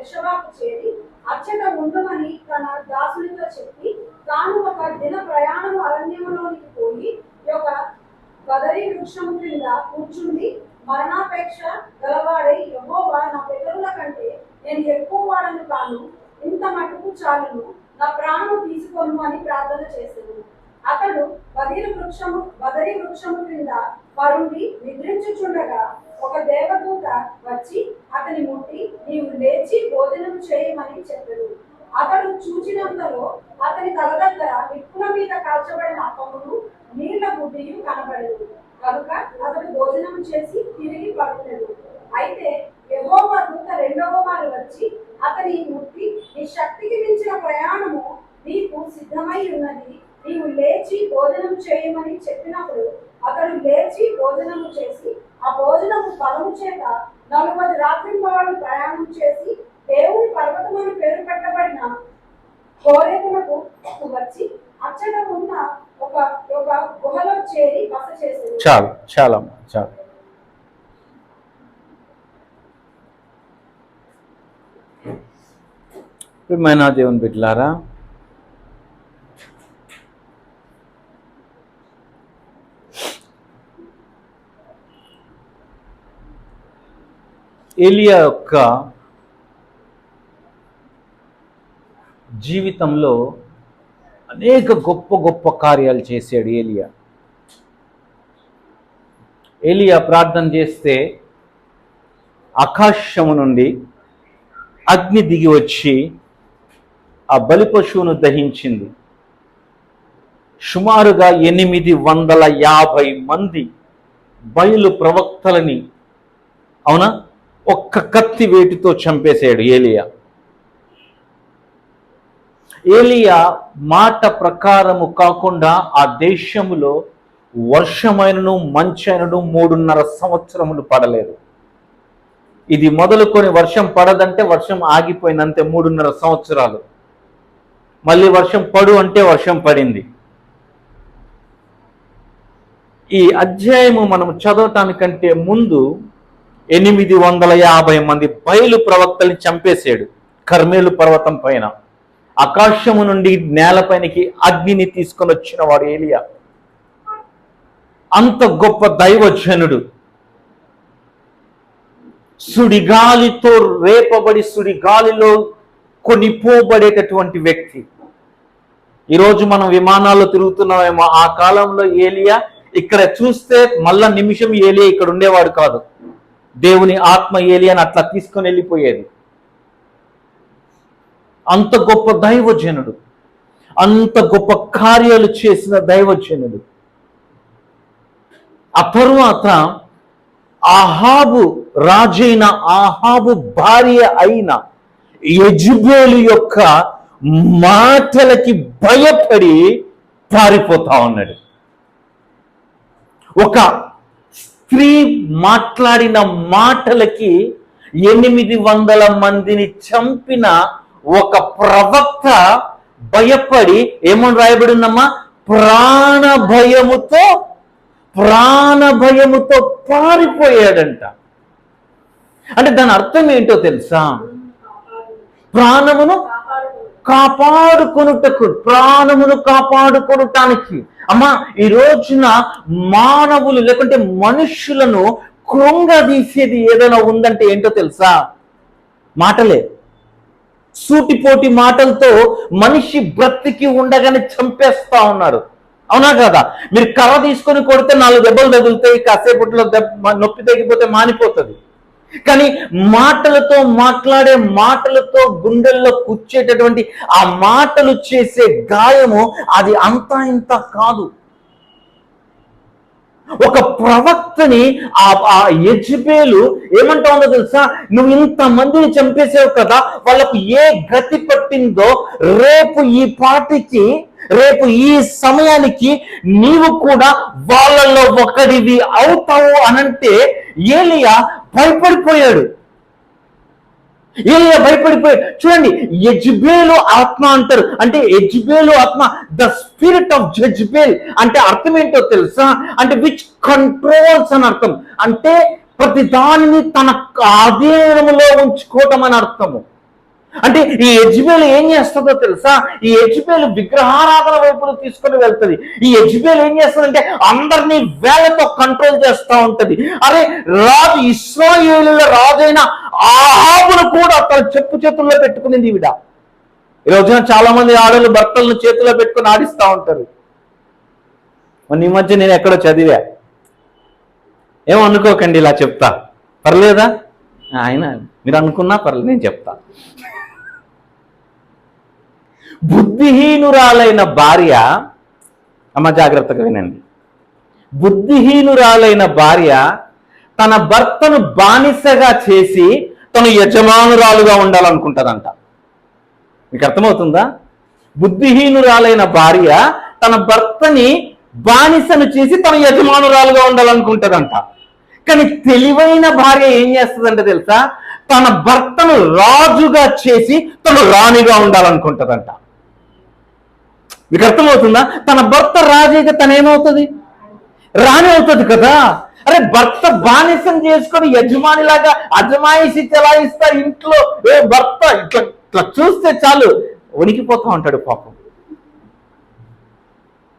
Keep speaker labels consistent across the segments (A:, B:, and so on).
A: బెర్షెబాకు చేరి అచ్చట ఉండమని తన దాసునితో చెప్పి తాను ఒక దిన ప్రయాణము అరణ్యములోనికి పోయి ఒక బదరీ వృక్షము క్రింద కూర్చుండి మరణాపేక్ష గలవాడై యెహోవా నా పితరుల కంటే నేను ఎక్కువ వాడను కాను, ఇంత మటుకు చాలును, నా ప్రాణము తీసుకొను అని ప్రార్థన చేశాను. అతడు బదరీ వృక్షము క్రింద పరుండి నిద్రించుచుండగా ఒక దేవదూత వచ్చి అతని ముట్టి నీవు లేచి భోజనం చేయమని చెప్పాడు. అతడు చూచినంతలో అతని తల దగ్గర నిప్పుల మీద కాల్చబడిన అప్పమును నీళ్ల బుడ్డియు కనబడదు. కనుక అతడు భోజనం చేసి తిరిగి పడుకున్నాడు. అయితే యెహోవా దూత రెండవ మారు వచ్చి అతని ముట్టి నీ శక్తికి మించిన ప్రయాణము నీకు సిద్ధమై ఉన్నది, నీవు లేచి భోజనం చేయమని చెప్పినప్పుడు అతడు లేచి భోజనము చేసి ఆ భోజనము బలము చేత 40 రాత్రింబవళ్ళు ప్రయాణం చేసి దేవుని పర్వతమని పేరు పెట్టబడిన హోరేబునకు వచ్చి అచ్చట ఉన్న ఒక గుహలో చేరి బస చేసింది.
B: చాలా ప్రియమైన దేవుని బిడ్డలారా, ఏలియా యొక్క జీవితంలో అనేక గొప్ప గొప్ప కార్యాలు చేశాడు. ఏలియా ప్రార్థన చేస్తే ఆకాశము నుండి అగ్ని దిగి వచ్చి ఆ బలి పశువును దహించింది. సుమారుగా 850 మంది బయలు ప్రవక్తలని ఒక్క కత్తి వేటితో చంపేశాడు ఏలియా మాట ప్రకారము కాకుండా ఆ దేశములో వర్షమైనను మంచైనను 3.5 సంవత్సరములు పడలేదు. ఇది మొదలుకొని వర్షం పడదంటే వర్షం ఆగిపోయిందంటే 3.5 సంవత్సరాలు. మళ్ళీ వర్షం పడు అంటే వర్షం పడింది. ఈ అధ్యాయము మనం చదవటానికంటే ముందు 850 మంది బయలు ప్రవక్తల్ని చంపేశాడు. కర్మేలు పర్వతం పైన ఆకాశము నుండి నేలపైనకి అగ్నిని తీసుకొని వచ్చిన వాడు ఏలియా. అంత గొప్ప దైవజనుడు, సుడిగాలితో రేపబడి సుడిగాలిలో కొనిపోబడేటటువంటి వ్యక్తి. ఈరోజు మనం విమానాల్లో తిరుగుతున్నామేమో, ఆ కాలంలో ఏలియా ఇక్కడ చూస్తే మళ్ళా నిమిషం ఏలియా ఇక్కడ ఉండేవాడు కాదు. దేవుని ఆత్మ ఏలియాని అట్లా తీసుకొని వెళ్ళిపోయేది. అంత గొప్ప దైవజనుడు, అంత గొప్ప కార్యాలు చేసిన దైవజనుడు. ఆ తరువాత రాజైన ఆహాబు భార్య అయిన యెజెబెలు యొక్క మాటలకి భయపడి పారిపోతా ఉన్నాడు. ఒక స్త్రీ మాట్లాడిన మాటలకి 800 మందిని చంపిన ఒక ప్రవక్త భయపడి ఏమని రాయబడి ఉందమ్మా, ప్రాణ భయముతో పారిపోయాడంట. అంటే దాని అర్థం ఏంటో తెలుసా? ప్రాణమును కాపాడుకొనుటానికి. అమ్మా, ఈ రోజున మానవులు లేకుంటే మనుషులను కృంగదీసేది ఏదైనా ఉందంటే ఏంటో తెలుసా? మాటలే. సూటిపోటి మాటలతో మనిషి బ్రతికి ఉండగానే చంపేస్తా ఉన్నారు. అవునా కదా? మీరు కర్ర తీసుకొని కొడితే 4 దెబ్బలు తగులుతాయి, కాసేపట్లో నొప్పి తగ్గిపోతే మానిపోతుంది. కానీ మాటలతో మాటలతో గుండెల్లో కూర్చేటటువంటి ఆ మాటలు చేసే గాయము అది అంతా ఇంత కాదు. ఒక ప్రవక్తని ఆ యెజెబెలు ఏమంటా ఉందో తెలుసా? నువ్వు ఇంతమందిని చంపేసావు కదా, వాళ్ళకు ఏ గతి పట్టిందో రేపు ఈ సమయానికి నీవు కూడా వాళ్ళలో ఒకడివి అవుతావు అనంటే ఏలియా భయపడిపోయాడు. చూడండి, యెజెబెలు ఆత్మ అంటారు. అంటే యెజెబెలు ఆత్మ, ద స్పిరిట్ ఆఫ్ జెజబెల్ అంటే అర్థం ఏంటో తెలుసా? అంటే విచ్ కంట్రోల్స్ అని అర్థం. అంటే ప్రతి దానిని తన ఆధీనంలో ఉంచుకోవటం అని అర్థము. అంటే ఈ యెజబెలు ఏం చేస్తుందో తెలుసా? ఈ యెజబెలు విగ్రహారాధన వైపులు తీసుకొని వెళ్తుంది. ఈ యెజబెలు ఏం చేస్తుందంటే అందరినీ వేలతో కంట్రోల్ చేస్తూ ఉంటది. అరే రాజు, ఇశ్రాయేలుల రాజైన ఆహాబును కూడా తన చెప్పు చేతుల్లో పెట్టుకునింది ఈవిడ. ఈ రోజున చాలా మంది ఆడవాళ్ళు భర్తలను చేతిలో పెట్టుకుని ఆడిస్తూ ఉంటారు. ఈ మధ్య నేను ఎక్కడో చదివా, ఏమనుకోకండి ఇలా చెప్తా, పర్లేదా? ఆయన మీరు అనుకున్నా పర్లేదు, నేను చెప్తా. బుద్ధిహీనురాలైన భార్య, అమ్మ జాగ్రత్తగా వినండి, బుద్ధిహీనురాలైన భార్య తన భర్తను బానిసగా చేసి తను యజమానురాలుగా ఉండాలనుకుంటుందంట. మీకు అర్థమవుతుందా? బుద్ధిహీనురాలైన భార్య తన భర్తని బానిసను చేసి తన యజమానురాలుగా ఉండాలనుకుంటుందంట. కానీ తెలివైన భార్య ఏం చేస్తుందంటే తెలుసా? తన భర్తను రాజుగా చేసి తను రాణిగా ఉండాలనుకుంటుందంట. మీకు అర్థమవుతుందా? తన భర్త రాజు అయితే తనేమవుతుంది? రాణి అవుతుంది కదా. అరే భర్త బానిసం చేసుకొని యజమానిలాగా అజమాయిషి చెలాయిస్తా ఇంట్లో భర్త ఇట్లా ఇట్లా చూస్తే చాలు వణికిపోతా ఉంటాడు పాపం.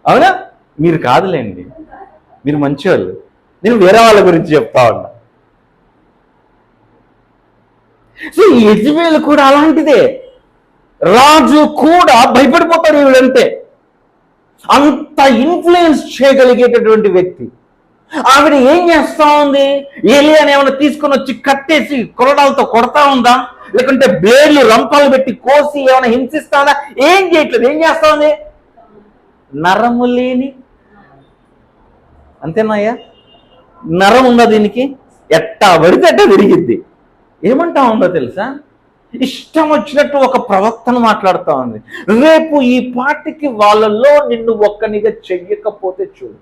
B: అవునా? మీరు కాదులేండి, మీరు మంచివాళ్ళు, నేను వేరే వాళ్ళ గురించి చెప్తా ఉన్నా. సో ఈ యెజబెలు కూడా అలాంటిదే. రాజు కూడా భయపడిపోతాడు ఈవిడంటే. అంత ఇన్ఫ్లుయెన్స్ చేయగలిగేటటువంటి వ్యక్తి. ఆవిడ ఏం చేస్తా ఉంది? ఏలియాని ఏమైనా తీసుకొని వచ్చి కట్టేసి కొరడాలతో కొడతా ఉందా? లేకుంటే బ్లేడ్లు రంపాలు పెట్టి కోసి ఏమైనా హింసిస్తా ఉందా? ఏం చేయట్లేదు. ఏం చేస్తా ఉంది? నరము లేని, అంతేనాయ్యా, నరం ఉందా దీనికి? ఎట్టా పడితే ఎట్టా తిరిగిద్ది. ఏమంటా ఉందో తెలుసా? ఇష్టం వచ్చినట్టు ఒక ప్రవక్తను మాట్లాడుతూ ఉంది. రేపు ఈ పార్టీకి వాళ్ళలో నిన్ను ఒక్కనిగా చెయ్యకపోతే చూడు.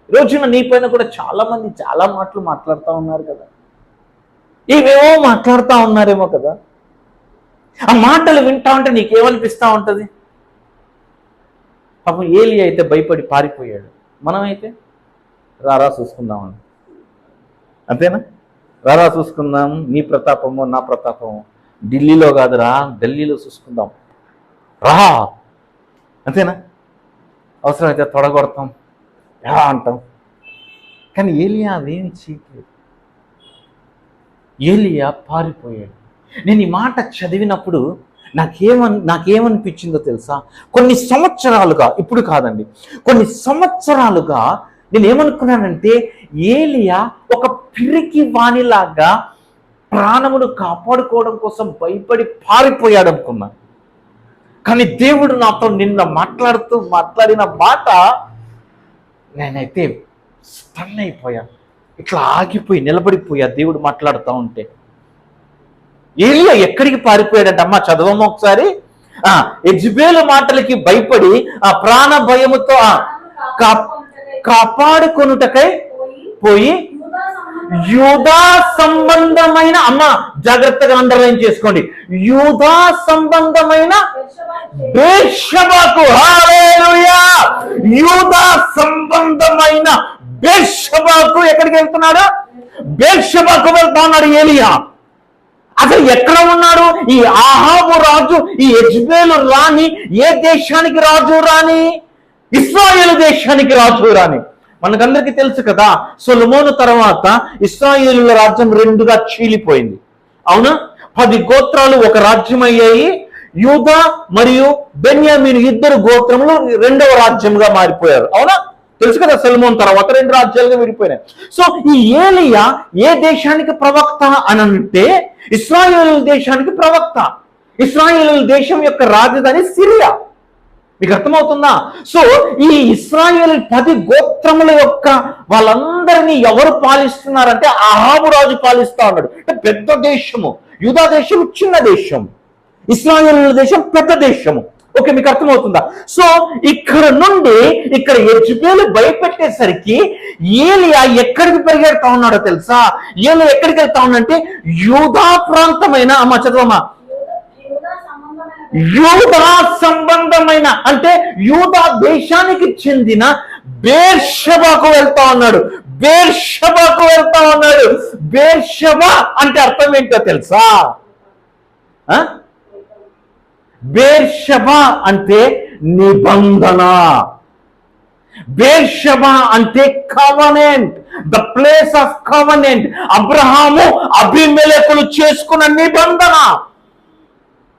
B: రోజున నీ పైన కూడా చాలా మంది చాలా మాటలు మాట్లాడుతూ ఉన్నారు కదా, ఇవేమో మాట్లాడుతూ ఉన్నారేమో కదా. ఆ మాటలు వింటా ఉంటే నీకేమనిపిస్తూ ఉంటుంది? పాపం ఏలి అయితే భయపడి పారిపోయాడు. మనమైతే రారా చూసుకుందామని, అంతేనా? రారా చూసుకుందాం, నీ ప్రతాపము నా ప్రతాపము ఢిల్లీలో కాదురా ఢిల్లీలో చూసుకుందాం రా, అంతేనా? అవసరమైతే తొడగొడతాం ఎలా అంటాం. కానీ ఏలియా అదేమి చేయలేదు. ఏలియా పారిపోయాడు. నేను ఈ మాట చదివినప్పుడు నాకేమనిపించిందో తెలుసా? కొన్ని సంవత్సరాలుగా, ఇప్పుడు కాదండి, కొన్ని సంవత్సరాలుగా నేను ఏమనుకున్నానంటే ఏలియా ఒక పిరికి వాణిలాగా ప్రాణమును కాపాడుకోవడం కోసం భయపడి పారిపోయాడు అనుకున్నాను. కానీ దేవుడు నాతో నిన్న మాట్లాడిన మాట నేనైతే స్టన్ అయిపోయా. ఇట్లా ఆగిపోయి నిలబడిపోయా దేవుడు మాట్లాడుతూ ఉంటే. ఏలియా ఎక్కడికి పారిపోయాడంట? అమ్మా చదవమ్మా ఒకసారి. యెజబెలు మాటలకి భయపడి ఆ ప్రాణ భయముతో కాపాడుకొనుటకై పోయి యూదా సంబంధమైన, అమ్మ జాగ్రత్తగా అండర్లైన్ చేసుకోండి, యూదా సంబంధమైన బేర్షెబాకు, హల్లెలూయా, యూదా సంబంధమైన బేర్షెబాకు ఎక్కడికి వెళ్తున్నాడు? బేర్షెబాకు వెళ్తా ఉన్నాడు ఏలియా. అసలు ఎక్కడ ఉన్నాడు? ఈ ఆహాబు రాజు, ఈ యెజబెలు రాణి ఏ దేశానికి రాజు రాని? ఇశ్రాయేలు దేశానికి రాజు రాని. మనకందరికీ తెలుసు కదా, సొలొమోను తర్వాత ఇశ్రాయేలుల రాజ్యం రెండుగా చీలిపోయింది. అవునా? 10 గోత్రాలు ఒక రాజ్యం అయ్యాయి. యూదా మరియు బెన్యామీను ఇద్దరు గోత్రములు రెండవ రాజ్యంగా మారిపోయారు. అవునా? తెలుసు కదా, సొలొమోను తర్వాత 2 రాజ్యాలుగా విడిపోయినాయి. సో ఈ ఏలియా ఏ దేశానికి ప్రవక్త అనంటే ఇశ్రాయేలు దేశానికి ప్రవక్త. ఇశ్రాయేలు దేశం యొక్క రాజధాని సిరియా. మీకు అర్థమవుతుందా? సో ఈ ఇశ్రాయేలు 10 గోత్రముల యొక్క వాళ్ళందరినీ ఎవరు పాలిస్తున్నారంటే అహాబు రాజు పాలిస్తా ఉన్నాడు. అంటే పెద్ద దేశము. యూదా దేశం చిన్న దేశం, ఇశ్రాయేలు దేశం పెద్ద దేశము. ఓకే, మీకు అర్థమవుతుందా? సో ఇక్కడ నుండి ఇక్కడ యెజబెలు భయపెట్టేసరికి ఏలియా ఎక్కడికి పరిగెడతా ఉన్నాడో తెలుసా? ఏలియా ఎక్కడికి వెళ్తా ఉన్నాడంటే యూదా ప్రాంతమైన, అమ్మ చదవమ్మా, యూదా సంబంధమైన అంటే యూదా దేశానికి చెందిన బేర్షెబాకు వెళ్తా ఉన్నాడు. బేర్షెబాకు వెళ్తా ఉన్నాడు. బేర్షెబా అంటే అర్థం ఏంటో తెలుసా? బేర్షెబా అంటే నిబంధన. బేర్షెబా అంటే covenant, the place of covenant. Abraham అబీమెలెకులు చేసుకున్న నిబంధన.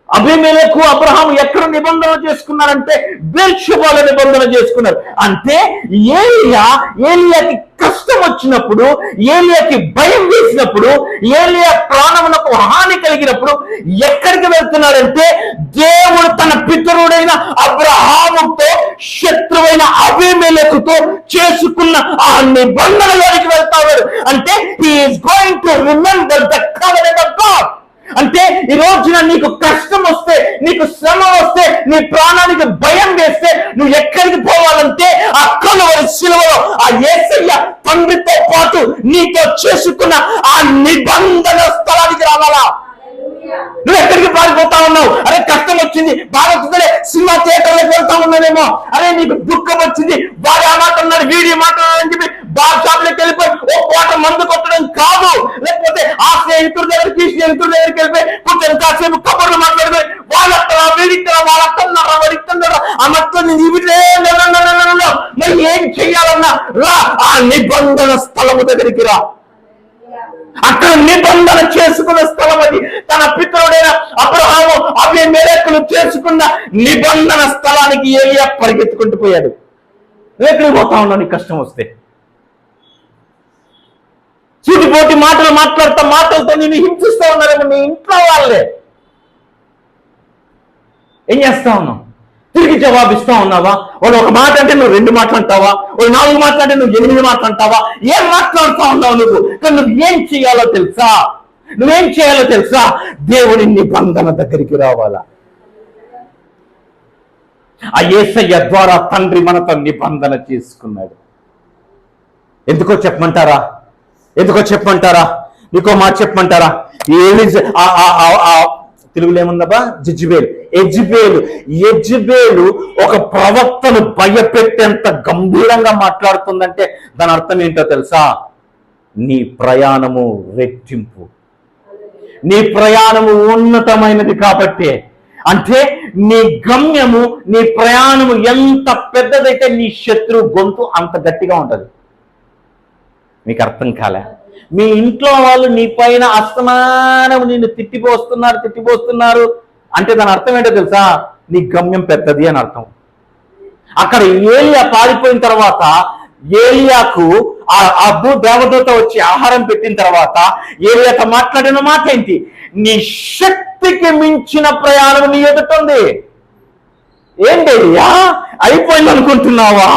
B: అబీమెలెకు అబ్రహాము ఎక్కడ నిబంధన చేసుకున్నారంటే బేర్షెబాలో నిబంధన చేసుకున్నారు. అంటే ఏలియాకి కష్టం వచ్చినప్పుడు, ఏలియాకి భయం వేసినప్పుడు, ఏలియా ప్రాణమునకు హాని కలిగినప్పుడు ఎక్కడికి వెళ్తున్నాడంటే దేవుడు తన పితరుడైన అబ్రహాముతో శత్రువైన అబీమెలెకుతో చేసుకున్న ఆ నిబంధనలోనికి వెళ్తాడు. అంటే he is going to remember the covenant of God. అంటే ఈ రోజున నీకు కష్టం వస్తే, నీకు శ్రమ వస్తే, నీ ప్రాణానికి భయం వేస్తే నువ్వు ఎక్కడికి పోవాలంటే ఆ కలువరి శిలువలో ఆ యేసయ్య తండ్రితో పాటు నీతో చేసుకున్న ఆ నిబంధన స్థలానికి రావాలా. నువ్వు ఎక్కడికి పారిపోతా ఉన్నావు? అరే కష్టం వచ్చింది, బాగా వచ్చిందే, సినిమా థియేటర్లోకి వెళ్తా ఉన్నానేమో. అరే నీకు దుఃఖం వచ్చింది, బాగా మాట అన్నాడు, వీడియో మాట్లాడాలని చెప్పి బార్ షాప్లోకి వెళ్ళిపోయి ఓ పూట మందు కొట్టడం కాదు. లేకపోతే ఆ స్నేహితుడి దగ్గరికి ఈ స్నేహితుడి దగ్గరికి వెళ్ళిపోయి కొంచెం కాసేపు కబుర్లు మాట్లాడిపోయి వాళ్ళక్కడ వీడిక్కడ వాళ్ళక్కడున్నారా వాడిస్తున్నారా ఆ మొత్తం మరి ఏం చెయ్యాలన్నా రా, ఆ నిబంధన స్థలము దగ్గరికి రా. అక్కడ నిబంధన చేసుకున్న స్థలం అది. తన పితరుడైన అబ్రహాము అబీమెలెకులు చేసుకున్న నిబంధన స్థలానికి ఏలియా పరిగెత్తుకుంటూ పోయాడు. ఎక్కడికి పోతా ఉన్నావు నీకు కష్టం వస్తే? సూటిపోటి మాటలు మాట్లాడుతా, మాటలతో నేను హింసిస్తా ఉన్నారేమో నీ ఇంట్లో వాళ్ళే. ఏం చేస్తా ఉన్నావు? తిరిగి జవాబిస్తా ఉన్నావా? వాళ్ళు ఒక మాట అంటే నువ్వు 2 మాటలు అంటావా? వాళ్ళు 4 మాటలు అంటే నువ్వు 8 మాటలు అంటావా? ఏం మాట్లాడుతూ ఉన్నావు నువ్వు? కానీ నువ్వు ఏం చేయాలో తెలుసా? నువ్వేం చేయాలో తెలుసా? దేవుని నిబంధన దగ్గరికి రావాలా. ఆ యేసయ్య ద్వారా తండ్రి మనతో నిబంధన చేసుకున్నాడు. ఎందుకో చెప్పమంటారా? నీకో మాట చెప్పమంటారా? తెలుగులో ఏముందబ్బా? యెజబేలు ఒక ప్రవక్తను భయపెట్టేంత గంభీరంగా మాట్లాడుతుందంటే దాని అర్థం ఏంటో తెలుసా? నీ ప్రయాణము రెట్టింపు, నీ ప్రయాణము ఉన్నతమైనది కాబట్టి. అంటే నీ గమ్యము, నీ ప్రయాణము ఎంత పెద్దదైతే నీ శత్రువు గొంతు అంత గట్టిగా ఉంటది. మీకు అర్థం కాలే? మీ ఇంట్లో వాళ్ళు నీ పైన అస్తమానం నిన్ను తిట్టిపోస్తున్నారు అంటే దాని అర్థం ఏంటో తెలుసా? నీ గమ్యం పెద్దది అని అర్థం. అక్కడ ఏలియా పారిపోయిన తర్వాత ఏలియాకు ఆ దేవదూత వచ్చి ఆహారం పెట్టిన తర్వాత ఏలియాతో మాట్లాడిన మాట ఏంటి? నీ శక్తికి మించిన ప్రయాణం నీ ఎదుటుంది. ఏంటి ఏలియా అయిపోయింది అనుకుంటున్నావా?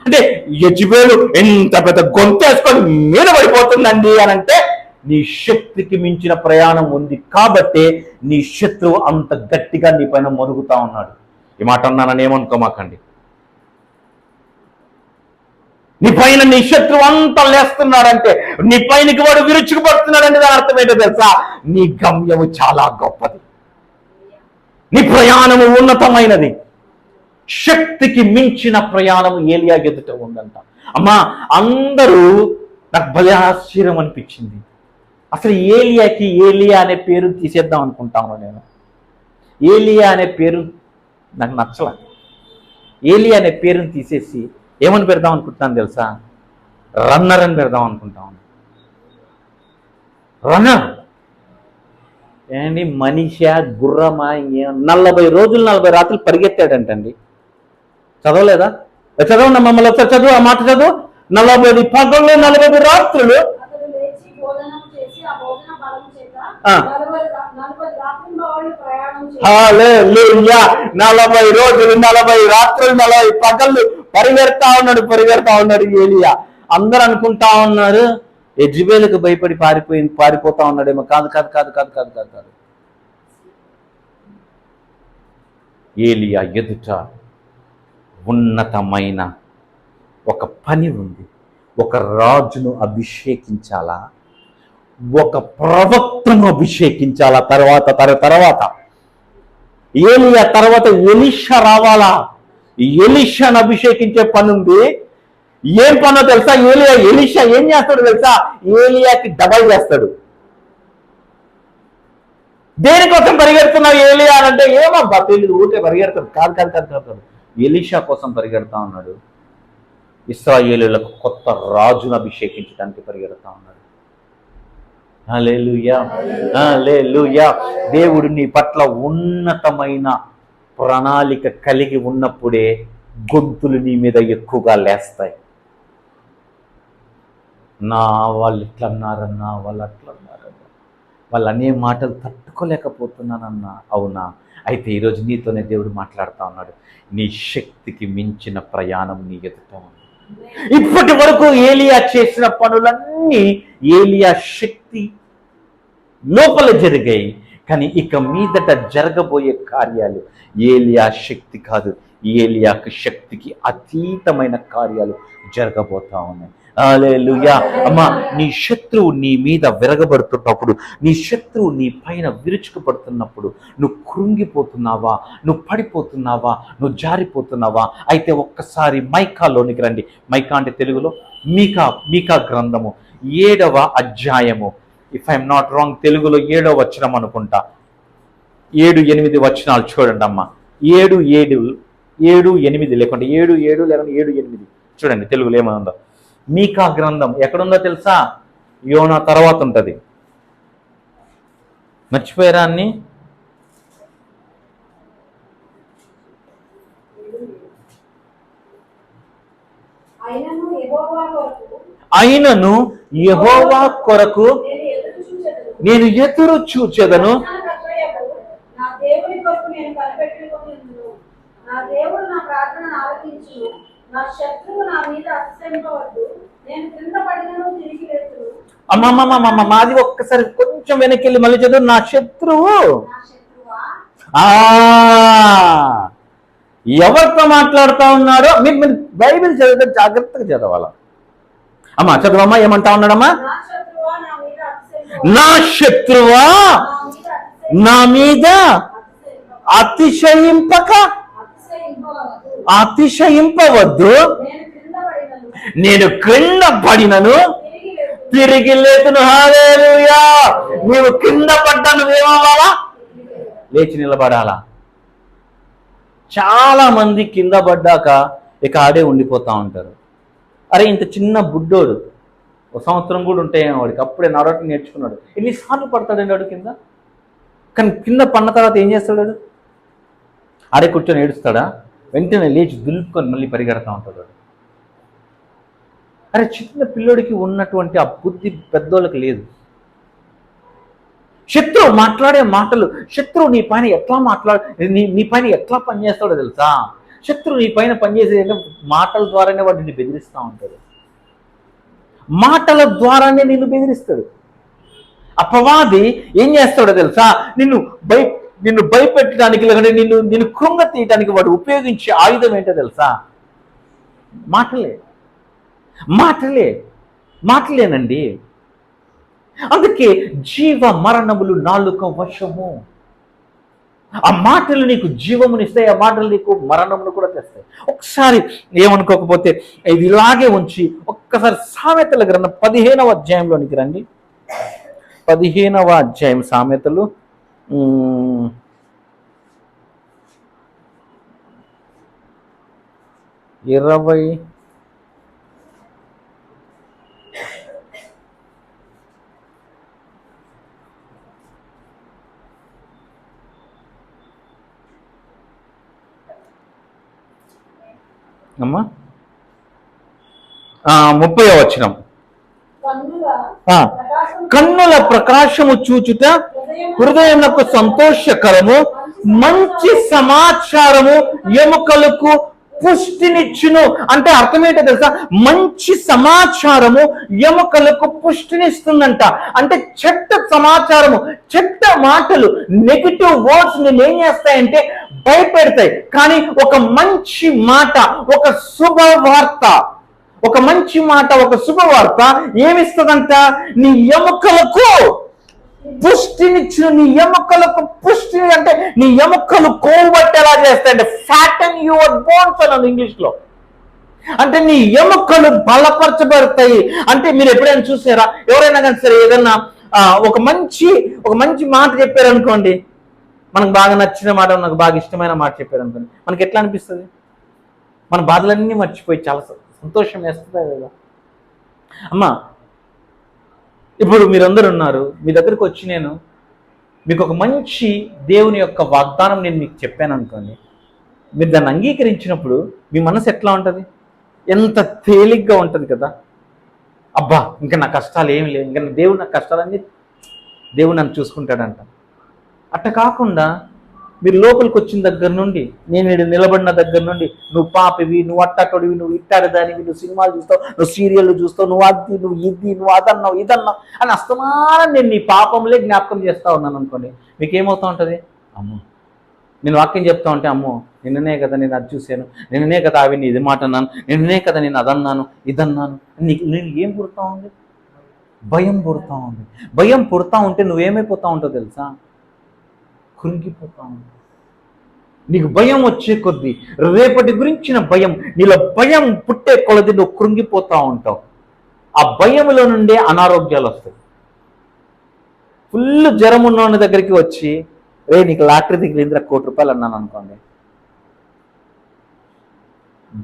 B: అంటే యెజబేలు ఎంత పెద్ద గొంతేసుకొని మీద పడిపోతుందండి అని అంటే నీ శక్తికి మించిన ప్రయాణం ఉంది కాబట్టి నీ శత్రువు అంత గట్టిగా నీ పైన మరుగుతా ఉన్నాడు. ఈ మాట అన్నానని ఏమనుకోమాకండి. నీ పైన నీ శత్రువు అంతా లేస్తున్నాడంటే, నీ పైనకి వాడు విరుచుకుపడుతున్నాడంటే దాని అర్థం ఏంటో తెలుసా? నీ గమ్యము చాలా గొప్పది, నీ ప్రయాణము ఉన్నతమైనది. శక్తికి మించిన ప్రయాణం ఏలియా ఎదుట ఉందంట. అమ్మా అందరూ నాకు భలే ఆశ్చర్యం అనిపించింది. అసలు ఏలియాకి ఏలియా అనే పేరు తీసేద్దాం అనుకుంటాను నేను. ఏలియా అనే పేరు నాకు నచ్చల. ఏలియా అనే పేరుని తీసేసి ఏమని పెడదాం అనుకుంటున్నాను తెలుసా? రన్నర్ అని పెడదాం అనుకుంటాను. రన్నర్ ఏంటి? మనిషా గుర్రమా? 40 రోజులు 40 రాత్రులు పరిగెత్తాడంటండి. చదవలేదా? చదవండి మమ్మల్ని ఒకసారి చదువు, ఆ మాట చదువు. 40 పగళ్ళు 40 రాత్రులు 40 రోజులు 40 రాత్రులు 40 పగళ్ళు పరిగెడతా ఉన్నాడు ఏలియా. అందరూ అనుకుంటా ఉన్నారు యెజబేలుకు భయపడి పారిపోతా ఉన్నాడేమో. కాదు. ఏలియా ఎదుట ఉన్నతమైన ఒక పని ఉంది. ఒక రాజును అభిషేకించాలా, ఒక ప్రవక్తను అభిషేకించాలా. తర్వాత ఏలియా తర్వాత ఎలీషా రావాలా. ఎలీషాను అభిషేకించే పని ఉంది. ఏం పనో తెలుసా? ఎలీషా ఏం చేస్తాడు తెలుసా? ఏలియాకి డబల్ చేస్తాడు. దేనికోసం పరిగెడుతున్నావు ఏలియా అని అంటే ఏమబ్బా తెలియదు, ఊరికే పరిగెడతాడు. కాదు కాదు కాదు కాదు కాదు, ఎలీషా కోసం పరిగెడతా ఉన్నాడు. ఇశ్రాయేలులకు కొత్త రాజును అభిషేకించడానికి పరిగెడతా ఉన్నాడు. హల్లెలూయా, హల్లెలూయా. దేవుడు నీ పట్ల ఉన్నతమైన ప్రణాళిక కలిగి ఉన్నప్పుడే గొంతులు నీ మీద ఎక్కువగా లేస్తాయి. వాళ్ళు ఇట్లా అన్నారన్నా, వాళ్ళు అట్లా అన్నారన్నా, వాళ్ళు అనే మాటలు తట్టుకోలేకపోతున్నానన్నా. అవునా? అయితే ఈరోజు నీతోనే దేవుడు మాట్లాడుతూ ఉన్నాడు. నీ శక్తికి మించిన ప్రయాణం నీ ఎదుట ఉంది. ఇప్పటి వరకు ఏలియా చేసిన పనులన్నీ ఏలియా శక్తి లోపల జరిగాయి, కానీ ఇక మీదట జరగబోయే కార్యాలు ఏలియా శక్తి కాదు, ఏలియాకు శక్తికి అతీతమైన కార్యాలు జరగబోతా ఉన్నాయి. హల్లెలూయా. అమ్మా, నీ శత్రువు నీ మీద విరగబడుతున్నప్పుడు, నీ శత్రువు నీ పైన విరుచుకుపడుతున్నప్పుడు నువ్వు కృంగిపోతున్నావా, నువ్వు పడిపోతున్నావా, నువ్వు జారిపోతున్నావా? అయితే ఒక్కసారి మైకాలోనికి రండి. మైకా అంటే తెలుగులో మీకా గ్రంథము 7వ అధ్యాయము. ఇఫ్ ఐఎమ్ నాట్ రాంగ్, తెలుగులో 7వ వచనం అనుకుంటా. 7-8 వచనాలు చూడండి అమ్మా. 7-8 లేకుంటే 7-7 లేకుంటే 7-8 చూడండి తెలుగులో ఏమైందో. మీకా గ్రంథం ఎక్కడుందో తెలుసా? యోనా తర్వాత ఉంటుంది. మర్చిపోయారా అన్ని? అయినను యెహోవా కొరకు నేను ఎదురు చూచెదను. అమ్మమ్మమ్మమ్మ, మాది ఒక్కసారి కొంచెం వెనక్కి వెళ్ళి మళ్ళీ చదువు. నా శత్రువు ఎవరితో మాట్లాడుతూ ఉన్నాడో మీరు బైబిల్ చదివితే జాగ్రత్తగా చదవాలా. అమ్మా చదువమ్మా, ఏమంటా ఉన్నాడమ్మా? నా శత్రువా నా మీద అతిశయింపవద్దు, నేను క్రింద పడినను తిరిగి లేతును. హల్లెలూయా. నీవు కింద పడ్డా నువ్వేమవ్వాలా? లేచి నిలబడాలా. చాలా మంది కింద పడ్డాక ఇక ఆడే ఉండిపోతా ఉంటారు. అరే ఇంత చిన్న బుడ్డోడు 1 సంవత్సరం కూడా ఉంటాయి వాడికి, అప్పుడే నడవటం నేర్చుకున్నాడు. ఎన్నిసార్లు పడతాడండి వాడు కింద? కానీ కింద పడిన తర్వాత ఏం చేస్తాడు? ఆడే కూర్చొని ఏడుస్తాడా? వెంటనే లేచి దులుపుకొని మళ్ళీ పరిగెడతా ఉంటాడు. అరే చిన్న పిల్లోడికి ఉన్నటువంటి ఆ బుద్ధి పెద్దోళ్ళకి లేదు. శత్రువు మాట్లాడే మాటలు, శత్రువు నీ పైన ఎట్లా నీ పైన ఎట్లా పనిచేస్తాడో తెలుసా? శత్రువు నీ పైన పనిచేసేది మాటల ద్వారానే వాడు నిన్ను బెదిరిస్తూ ఉంటాడు. మాటల ద్వారానే నిన్ను బెదిరిస్తాడు. అపవాది ఏం చేస్తాడో తెలుసా? నిన్ను భయపెట్టడానికి, లేకుంటే నిన్ను కృంగ తీయడానికి వాడు ఉపయోగించే ఆయుధం ఏంటో తెలుసా? మాటలేనండి. అందుకే జీవ మరణములు నాలుక వశము. ఆ మాటలు నీకు జీవమునిస్తాయి, ఆ మాటలు నీకు మరణమును కూడా తెస్తాయి. ఒకసారి ఏమనుకోకపోతే ఇది ఇలాగే ఉంచి ఒక్కసారి సామెతల గ్రంథం 15వ అధ్యాయంలోనికి రండి. 15వ అధ్యాయం సామెతలు 20 అమ్మా 30వ వచనం. కన్నుల ప్రకాశము చూచుట హృదయమునకు సంతోషకరము, మంచి సమాచారము ఎముకలకు పుష్టినిచ్చును. అంటే అర్థం ఏంటో తెలుసా? మంచి సమాచారము ఎముకలకు పుష్టినిస్తుందంట. అంటే చెడ్డ సమాచారము, చెడ్డ మాటలు, నెగిటివ్ వర్డ్స్ నేను ఏం చేస్తాయంటే భయపెడతాయి. కానీ ఒక మంచి మాట, ఒక శుభవార్త, ఒక మంచి మాట, ఒక శుభవార్త ఏమిస్తుందంట? నీ ఎముకలకు పుష్టినిచ్చిన. నీ ఎముకలకు పుష్టిని అంటే నీ ఎముకలు కొవ్వొట్టేలా చేస్తాయంటే ఫ్యాటన్ యువర్ బోన్స్ అన్నది ఇంగ్లీష్లో. అంటే నీ ఎముకలు బలపరచబడతాయి. అంటే మీరు ఎప్పుడైనా చూసారా? ఎవరైనా కానీ సరే ఏదన్నా ఒక మంచి మాట చెప్పారు అనుకోండి, మనకు బాగా నచ్చిన మాట, నాకు బాగా ఇష్టమైన మాట చెప్పారు అనుకోండి, మనకి ఎట్లా అనిపిస్తుంది? మన బాధలన్నీ మర్చిపోయి చాలా సంతోషం వేస్తుంది కదా. అమ్మా, ఇప్పుడు మీరందరూ ఉన్నారు, మీ దగ్గరికి వచ్చి నేను మీకు ఒక మంచి దేవుని యొక్క వాగ్దానం నేను మీకు చెప్పాను అనుకోండి, మీరు దాన్ని అంగీకరించినప్పుడు మీ మనసు ఎట్లా ఉంటుంది? ఎంత తేలిగ్గా ఉంటుంది కదా. అబ్బా, ఇంకా నా కష్టాలు ఏమి లేవు, ఇంకా దేవుడు నా కష్టాలన్నీ దేవుడు నన్ను చూసుకుంటాడంట. అట్ట కాకుండా మీరు లోపలికి వచ్చిన దగ్గర నుండి, నేను నిలబడిన దగ్గర నుండి, నువ్వు పాపివి, నువ్వు అట్టటోడివి, నువ్వు ఇట్టాడదానివి, నువ్వు సినిమాలు చూస్తావు, నువ్వు సీరియల్ చూస్తావు, నువ్వు అది, నువ్వు ఇది, నువ్వు అదన్నావు, ఇదన్నావు అని అస్తమానం నేను నీ పాపంలే జ్ఞాపకం చేస్తా ఉన్నాను అనుకోండి, మీకేమవుతూ ఉంటుంది? అమ్మో, నేను వాక్యం చెప్తా ఉంటే, అమ్మో నిన్ననే కదా నేను అది చూశాను, నిన్ననే కదా అవి ఇది మాట అన్నాను, నిన్ననే కదా నేను అదన్నాను, ఇదన్నాను, నేను ఏం పుడతా ఉంది? భయం పుడతా ఉంది. భయం పుడతా ఉంటే నువ్వేమైపోతా ఉంటావు తెలుసా? కృంగిపోతా ఉంటావు. నీకు భయం వచ్చే కొద్దీ, రేపటి గురించిన భయం, నీలో భయం పుట్టే కొలది నువ్వు కృంగిపోతా ఉంటావు. ఆ భయంలో నుండే అనారోగ్యాలు వస్తాయి. ఫుల్ జ్వరం ఉన్న దగ్గరికి వచ్చి, రే నీకు లాటరీ దిగిలిందిరా ₹1,00,00,000 అన్నాను అనుకోండి,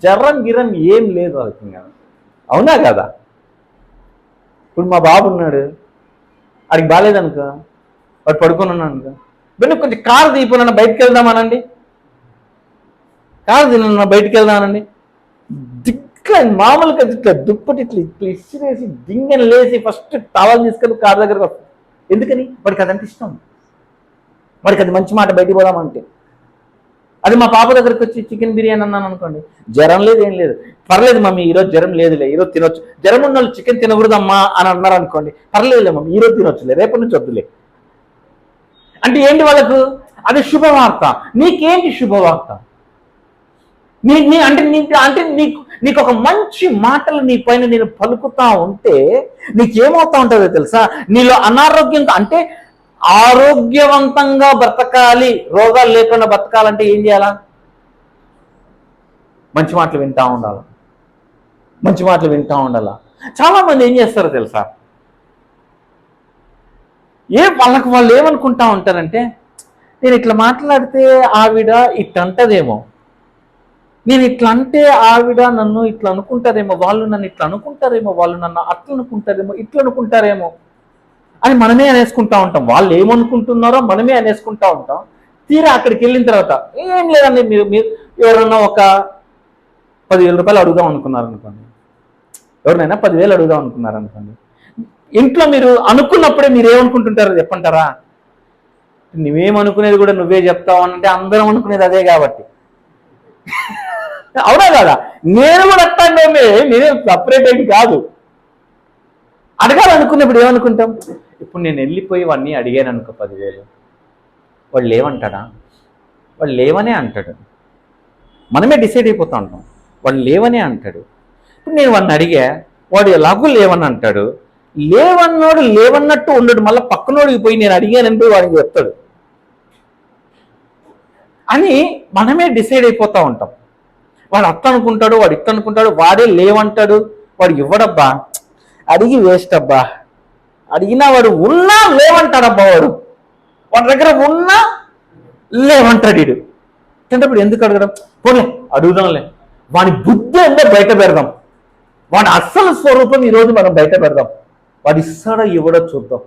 B: జ్వరం గిరం ఏం లేదు వాళ్ళకి, అవునా కదా? ఇప్పుడు మా బాబు ఉన్నాడు, వాడికి బాగాలేదనుకో, వాడు పడుకొని ఉన్నాను అనుకో, నువ్వు కొంచెం కారు తీయిపోయినా బయటకు వెళ్దామనండి, కారు తిన్నా బయటికి వెళ్దామనండి, దిక్కుల మామూలుగా ఇట్లా దుప్పటి ఇట్లా ఇసిరేసి దింగని లేచి ఫస్ట్ టవల్ తీసుకొని కారు దగ్గరకు వస్తాడు. ఎందుకని? వాడికి అదంటే ఇష్టం, వాడికి అది మంచి మాట, బయటికి పోదామంటే. అది మా పాప దగ్గరికి వచ్చి చికెన్ బిర్యానీ అన్నాను అనుకోండి, జ్వరం లేదు, ఏం లేదు, పర్లేదు మమ్మీ ఈరోజు జ్వరం లేదులే, ఈరోజు తినొచ్చు, జ్వరం ఉన్న వాళ్ళు చికెన్ తినకూడదమ్మా అని అన్నారు అనుకోండి, పర్లేదులే మమ్మీ ఈరోజు తినొచ్చులే, రేపటి నుంచి వద్దులే. అంటే ఏంటి వాళ్ళకు? అది శుభవార్త. నీకేంటి శుభవార్త? అంటే నీకు ఒక మంచి మాటలు నీ పైన నేను పలుకుతా ఉంటే నీకేమవుతా ఉంటుందో తెలుసా? నీలో అనారోగ్యంగా, అంటే ఆరోగ్యవంతంగా బ్రతకాలి, రోగాలు లేకుండా బ్రతకాలంటే ఏం చేయాలా? మంచి మాటలు వింటా ఉండాలి, మంచి మాటలు వింటా ఉండాలా. చాలా మంది ఏం చేస్తారో తెలుసా? వాళ్ళు ఏమనుకుంటా ఉంటారంటే, నేను ఇట్లా మాట్లాడితే ఆవిడ ఇట్లంటదేమో, నేను ఇట్లా అంటే ఆవిడ నన్ను ఇట్లా అనుకుంటారేమో, వాళ్ళు నన్ను ఇట్లా అనుకుంటారేమో, వాళ్ళు నన్ను అట్లా అనుకుంటారేమో, ఇట్లా అనుకుంటారేమో అని మనమే అనేసుకుంటా ఉంటాం. వాళ్ళు ఏమనుకుంటున్నారో మనమే అనేసుకుంటా ఉంటాం. తీరా అక్కడికి వెళ్ళిన తర్వాత ఏం లేదండి, మీరు ఎవరన్నా ఒక ₹10,000 అడుగుదాం అనుకున్నారు అనుకోండి, ఎవరినైనా 10,000 అడుగుదాం అనుకున్నారు అనుకోండి, ఇంట్లో మీరు అనుకున్నప్పుడే మీరు ఏమనుకుంటుంటారో చెప్పంటారా? నువ్వేమనుకునేది కూడా నువ్వే చెప్తావు అంటే అందరం అనుకునేది అదే కాబట్టి, అవునా కదా? నేను కూడా అట్టానే, నేనేం సపరేట్ అయింది కాదు. అడగాలనుకున్నప్పుడు ఏమనుకుంటాం? ఇప్పుడు నేను వెళ్ళిపోయి వాడిని అడిగాను అనుకో 10,000, వాడు లేవంటాడా? వాడు లేవనే అంటాడు. మనమే డిసైడ్ అయిపోతా ఉంటాం, వాడు లేవనే అంటాడు. ఇప్పుడు నేను వాడిని అడిగా, వాడు ఎలాగూ లేవని అంటాడు. లేవన్నోడు లేవన్నట్టు ఉండడు, మళ్ళీ పక్కనోడికి పోయి నేను అడిగానంటే వాడికి చెప్తాడు అని మనమే డిసైడ్ అయిపోతూ ఉంటాం. వాడు అట్లా అనుకుంటాడు, వాడు ఇట్లా అనుకుంటాడు, వాడే లేవంటాడు, వాడు ఇవ్వడబ్బా, అడిగి వేస్ట్ అబ్బా, అడిగినా వాడు ఉన్నా లేవంటాడబ్బా, వాడి దగ్గర ఉన్నా లేవంటాడు. వీడు తింటప్పుడు ఎందుకు అడగడం? పోలే అడుగుదాంలే, వాడి బుద్ధి అంటే బయట పెడదాం, వాడి అస్సలు స్వరూపం ఈరోజు మనం బయట పెడదాం, వాడు ఇస్తాడో ఇవ్వడో చూద్దాం.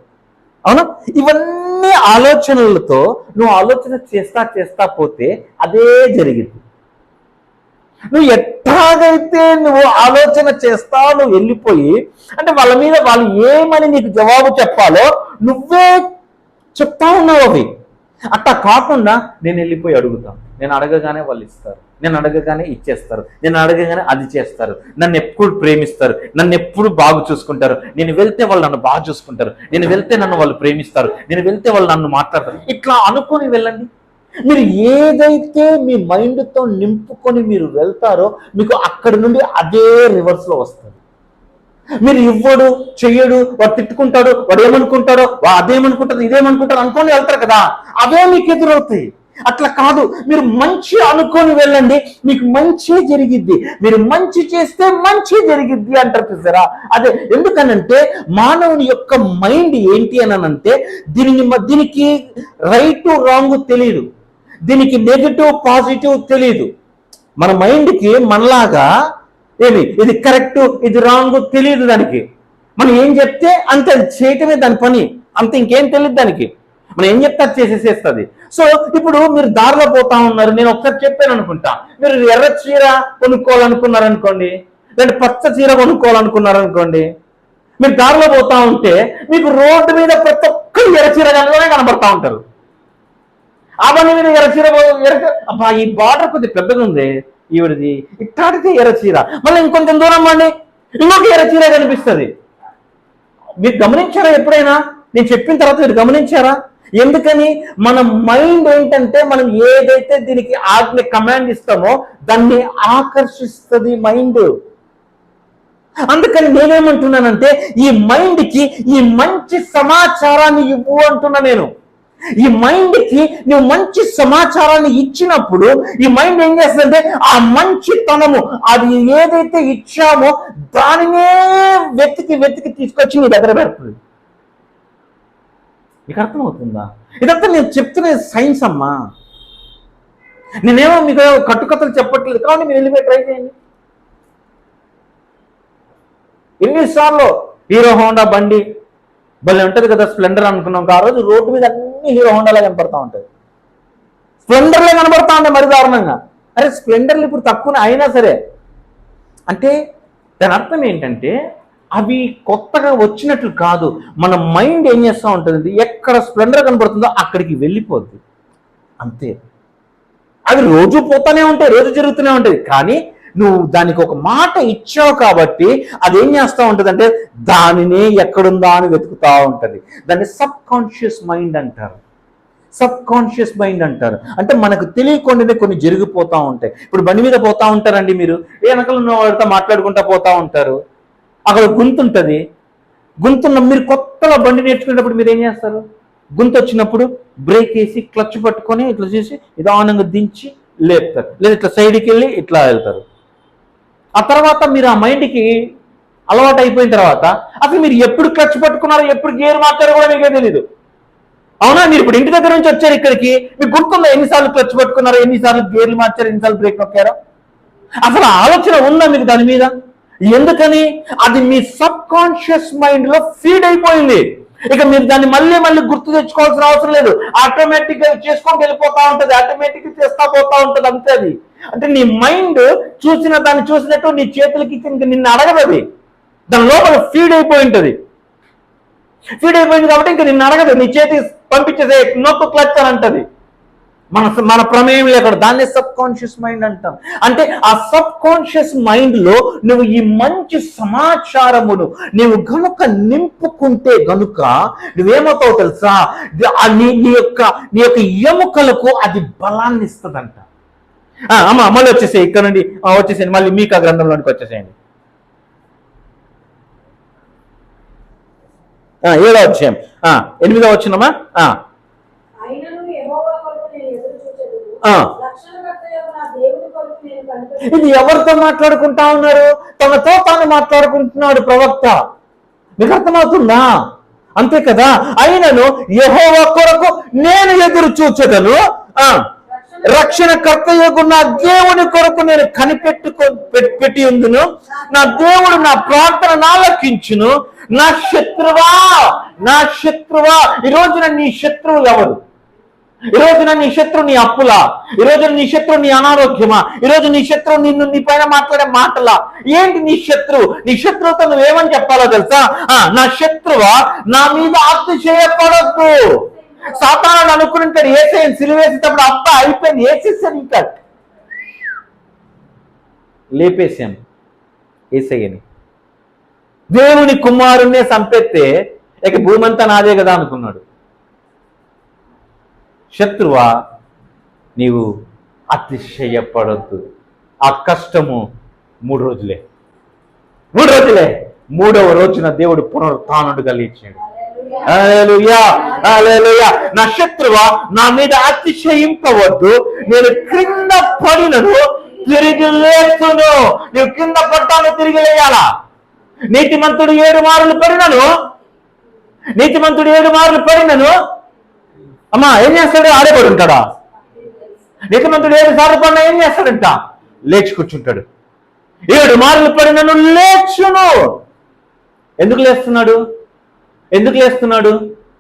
B: అవునా? ఇవన్నీ ఆలోచనలతో నువ్వు ఆలోచన చేస్తా పోతే అదే జరిగింది. నువ్వు ఎట్లాగైతే నువ్వు ఆలోచన చేస్తావు, నువ్వు వెళ్ళిపోయి అంటే వాళ్ళ మీద వాళ్ళు ఏమని నీకు జవాబు చెప్పాలో నువ్వే చెప్తా ఉన్నావు అవి. అట్లా కాకుండా నేను వెళ్ళిపోయి అడుగుతాను, నేను అడగగానే వాళ్ళు ఇస్తారు, నేను అడగగానే ఇచ్చేస్తారు, నేను అడగగానే అది చేస్తారు, నన్ను ఎప్పుడు ప్రేమిస్తారు, నన్ను ఎప్పుడు బాగు చూసుకుంటారు, నేను వెళ్తే వాళ్ళు నన్ను బాగా చూసుకుంటారు, నేను వెళ్తే నన్ను వాళ్ళు ప్రేమిస్తారు, నేను వెళ్తే వాళ్ళు నన్ను మాట్లాడతారు. ఇట్లా అనుకొని వెళ్ళండి. మీరు ఏదైతే మీ మైండ్తో నింపుకొని మీరు వెళ్తారో మీకు అక్కడి నుండి అదే రివర్స్లో వస్తుంది. మీరు ఇవ్వడు, చెయ్యడు, వాడు తిట్టుకుంటాడు, వాడు ఏమనుకుంటాడో, అదేమనుకుంటాడు, ఇదేమనుకుంటాడు అనుకొని వెళ్తారు కదా, అవే మీకు ఎదురవుతాయి. అట్లా కాదు, మీరు మంచి అనుకొని వెళ్ళండి, మీకు మంచి జరిగిద్ది. మీరు మంచి చేస్తే మంచి జరిగిద్ది అంటారు చూసారా. అదే ఎందుకనంటే మానవుని యొక్క మైండ్ ఏంటి అనంటే దీనికి రైట్ రాంగ్ తెలియదు, దీనికి నెగిటివ్ పాజిటివ్ తెలియదు. మన మైండ్కి మనలాగా ఇది కరెక్ట్ ఇది రాంగ్ తెలియదు. దానికి మనం ఏం చెప్తే అంతే, అది చేయటమే దాని పని, అంత ఇంకేం తెలియదు దానికి. మనం ఏం చెప్తే అది చేసేసేస్తుంది. సో ఇప్పుడు మీరు దారిలో పోతా ఉన్నారు, నేను ఒకసారి చెప్పాను అనుకుంటా, మీరు ఎర్ర చీర కొనుక్కోవాలనుకున్నారనుకోండి, లేదంటే పచ్చ చీర కొనుక్కోవాలనుకున్నారనుకోండి, మీరు దారిలో పోతా ఉంటే మీకు రోడ్డు మీద ప్రతి ఒక్కరు ఎర్ర చీర కనబడతా ఉంటారు. ఆ బండి మీద ఎర్ర చీర అబ్బా ఈ బార్డర్ కొద్దిగా పెద్దగా ఉంది ఈవిడిది, ఇట్లాడితే ఎర్ర చీర, మళ్ళీ ఇంకొంచెం దూరం అండి ఇంకొక ఎర్ర చీర కనిపిస్తుంది. మీరు గమనించారా ఎప్పుడైనా? నేను చెప్పిన తర్వాత మీరు గమనించారా? ఎందుకని? మన మైండ్ ఏంటంటే మనం ఏదైతే దీనికి ఆజ్ఞ కమాండ్ ఇస్తామో దాన్ని ఆకర్షిస్తుంది మైండ్. అందుకని నేనేమంటున్నానంటే ఈ మైండ్కి ఈ మంచి సమాచారాన్ని ఇవ్వు అంటున్నా నేను. ఈ మైండ్కి నువ్వు మంచి సమాచారాన్ని ఇచ్చినప్పుడు ఈ మైండ్ ఏం చేస్తుందంటే ఆ మంచితనము అది ఏదైతే ఇచ్చామో దానినే వెతికి తీసుకొచ్చి నీ దగ్గర పెడుతుంది. మీకు అర్థమవుతుందా? ఇదంతా నేను చెప్తున్న సైన్స్ అమ్మా. నేనేమో మీకు కట్టుకథలు చెప్పట్లేదు, కాబట్టి మీరు వెళ్ళిపోయి ట్రై చేయండి. ఎన్నిసార్లు హీరో హోండా బండి భలే ఉంటుంది కదా, స్ప్లెండర్ అనుకున్నాం. ఆ రోజు రోడ్డు మీద అన్ని హీరో హోండాలే కనపడతా ఉంటాయి, స్ప్లెండర్లే కనపడతా ఉంటాయి మరి దారుణంగా. అరే స్ప్లెండర్లు ఇప్పుడు తక్కువ అయినా సరే, అంటే దాని అర్థం ఏంటంటే అవి కొత్తగా వచ్చినట్లు కాదు. మన మైండ్ ఏం చేస్తూ ఉంటుంది, ఎక్కడ స్ప్లెండర్ కనపడుతుందో అక్కడికి వెళ్ళిపోద్ది అంతే. అవి రోజు పోతానే ఉంటాయి, రోజు జరుగుతూనే ఉంటుంది. కానీ నువ్వు దానికి ఒక మాట ఇచ్చావు కాబట్టి అదేం చేస్తూ ఉంటుంది అంటే దానినే ఎక్కడుందా అని వెతుకుతూ ఉంటుంది. దాన్ని సబ్ కాన్షియస్ మైండ్ అంటారు. సబ్ కాన్షియస్ మైండ్ అంటారు. అంటే మనకు తెలియకుండానే కొన్ని జరిగిపోతూ ఉంటాయి. ఇప్పుడు బండి మీద పోతా ఉంటారండి, మీరు వెనకాల ఉన్న వాళ్ళతో మాట్లాడుకుంటూ పోతా ఉంటారు, అక్కడ గుంతుంటుంది. గుంతున్న మీరు కొత్తగా బండి నేర్చుకునేటప్పుడు మీరు ఏం చేస్తారు, గుంత వచ్చినప్పుడు బ్రేక్ వేసి క్లచ్ పట్టుకొని ఇట్లా చేసి నిదానంగా దించి లేపుతారు, లేదా ఇట్లా సైడ్కి వెళ్ళి ఇట్లా వెళ్తారు. ఆ తర్వాత మీరు ఆ మైండ్కి అలవాటు అయిపోయిన తర్వాత అసలు మీరు ఎప్పుడు క్లచ్ పట్టుకున్నారో ఎప్పుడు గేర్ మార్చారో కూడా మీకే తెలీదు. అవునా? మీరు ఇప్పుడు ఇంటి దగ్గర నుంచి వచ్చారు ఇక్కడికి, మీకు గుర్తుందా ఎన్నిసార్లు క్లచ్ పట్టుకున్నారో, ఎన్నిసార్లు గేర్లు మార్చారో, ఎన్నిసార్లు బ్రేక్ నొక్కారో? అసలు ఆలోచన ఉందా మీకు దాని మీద? ఎందుకని? అది మీ సబ్ కాన్షియస్ మైండ్ లో ఫీడ్ అయిపోయింది. ఇక మీరు దాన్ని మళ్ళీ గుర్తు తెచ్చుకోవాల్సిన అవసరం లేదు, ఆటోమేటిక్ గా చేసుకొని వెళ్ళిపోతా ఉంటుంది, ఆటోమేటిక్ గా చేస్తా పోతా ఉంటుంది అంతే. అది అంటే నీ మైండ్ చూసిన దాన్ని చూసినట్టు నీ చేతులకి నిన్ను అడగదు, అది దాని లోపల ఫీడ్ అయిపోయి ఉంటుంది. ఫీడ్ అయిపోయింది కాబట్టి ఇంకా నిన్ను అడగదు, నీ చేతి పంపించేసే నొక్కు క్లచ్ అని అంటది. మన ప్రమేయం లేకుండా దాన్ని సబ్ కాన్షియస్ మైండ్ అంటాం. అంటే ఆ సబ్ కాన్షియస్ మైండ్ లో నువ్వు ఈ మంచి సమాచారమును నువ్వు గనుక నింపుకుంటే గనుక నువ్వేమవుతావు తెలుసా, నీ యొక్క ఎముకలకు అది బలాన్ని ఇస్తుందంట. అమ్మ మళ్ళీ వచ్చేసేయి, ఇక్కడ నుండి వచ్చేసేయండి, మళ్ళీ మీకా గ్రంథంలోనికి వచ్చేసేయండి. 7వ అధ్యాయం 8వ వచనమా? ఇది ఎవరితో మాట్లాడుకుంటా ఉన్నారు? తనతో తాను మాట్లాడుకుంటున్నాడు ప్రవక్త. మీకు అర్థమవుతుందా? అంతే కదా. అయినను యెహోవా కొరకు నేను ఎదురు చూచెదను, రక్షణకర్తయగు నా దేవుని కొరకు నేను పెట్టి ఉందును, నా దేవుడు నా ప్రార్థన ఆలకించును. నా శత్రువా ఈ రోజున నీ శత్రువు ఎవరు? ఈ రోజున నీ శత్రువు నీ అప్పులా? ఈ రోజున నీ శత్రువు నీ అనారోగ్యమా? ఈ రోజు నీ శత్రువు నీ పైన మాట్లాడే మాటలా? ఏంటి నీ శత్రువు? నీ శత్రువుతో నువ్వేమని చెప్పాలో తెలుసా? నా శత్రువా నా మీద అతిశయపడొద్దు. సాతాను అనుకుంటాడు ఏసైని సిలువేసేటప్పుడు అప్ప అయిపోయింది, వేసేసాను, ఇంకా లేపేశాను ఏసయ్యని. దేవుని కుమారుణ్ణే చంపేస్తే ఇక భూమంతా నాదే కదా అనుకున్నాడు. శత్రువా నీవు అతిశయపడొద్దు. ఆ కష్టము 3 రోజులే. 3వ రోజున దేవుడు పునరుత్థానుడుగా లేచాడు. హల్లెలూయా, హల్లెలూయా. నా శత్రువా నా మీద అతిశయింపవద్దు, నేను క్రింద పడినను తిరిగి లేచును. నువ్వు కింద పడ్డాను, తిరిగి లేయాలా. నీతిమంతుడు 7 మారులు పడినను, నీతిమంతుడు 7 మారులు పడినను అమ్మా ఏం చేస్తాడు? ఆడేపడి ఉంటాడా? నీతిమంతుడు 7 సార్లు పడినా ఏం చేస్తాడంట? లేచి కూర్చుంటాడు. 7 మారులు పడినను లేచును. ఎందుకు లేస్తున్నాడు? ఎందుకు లేస్తున్నాడు?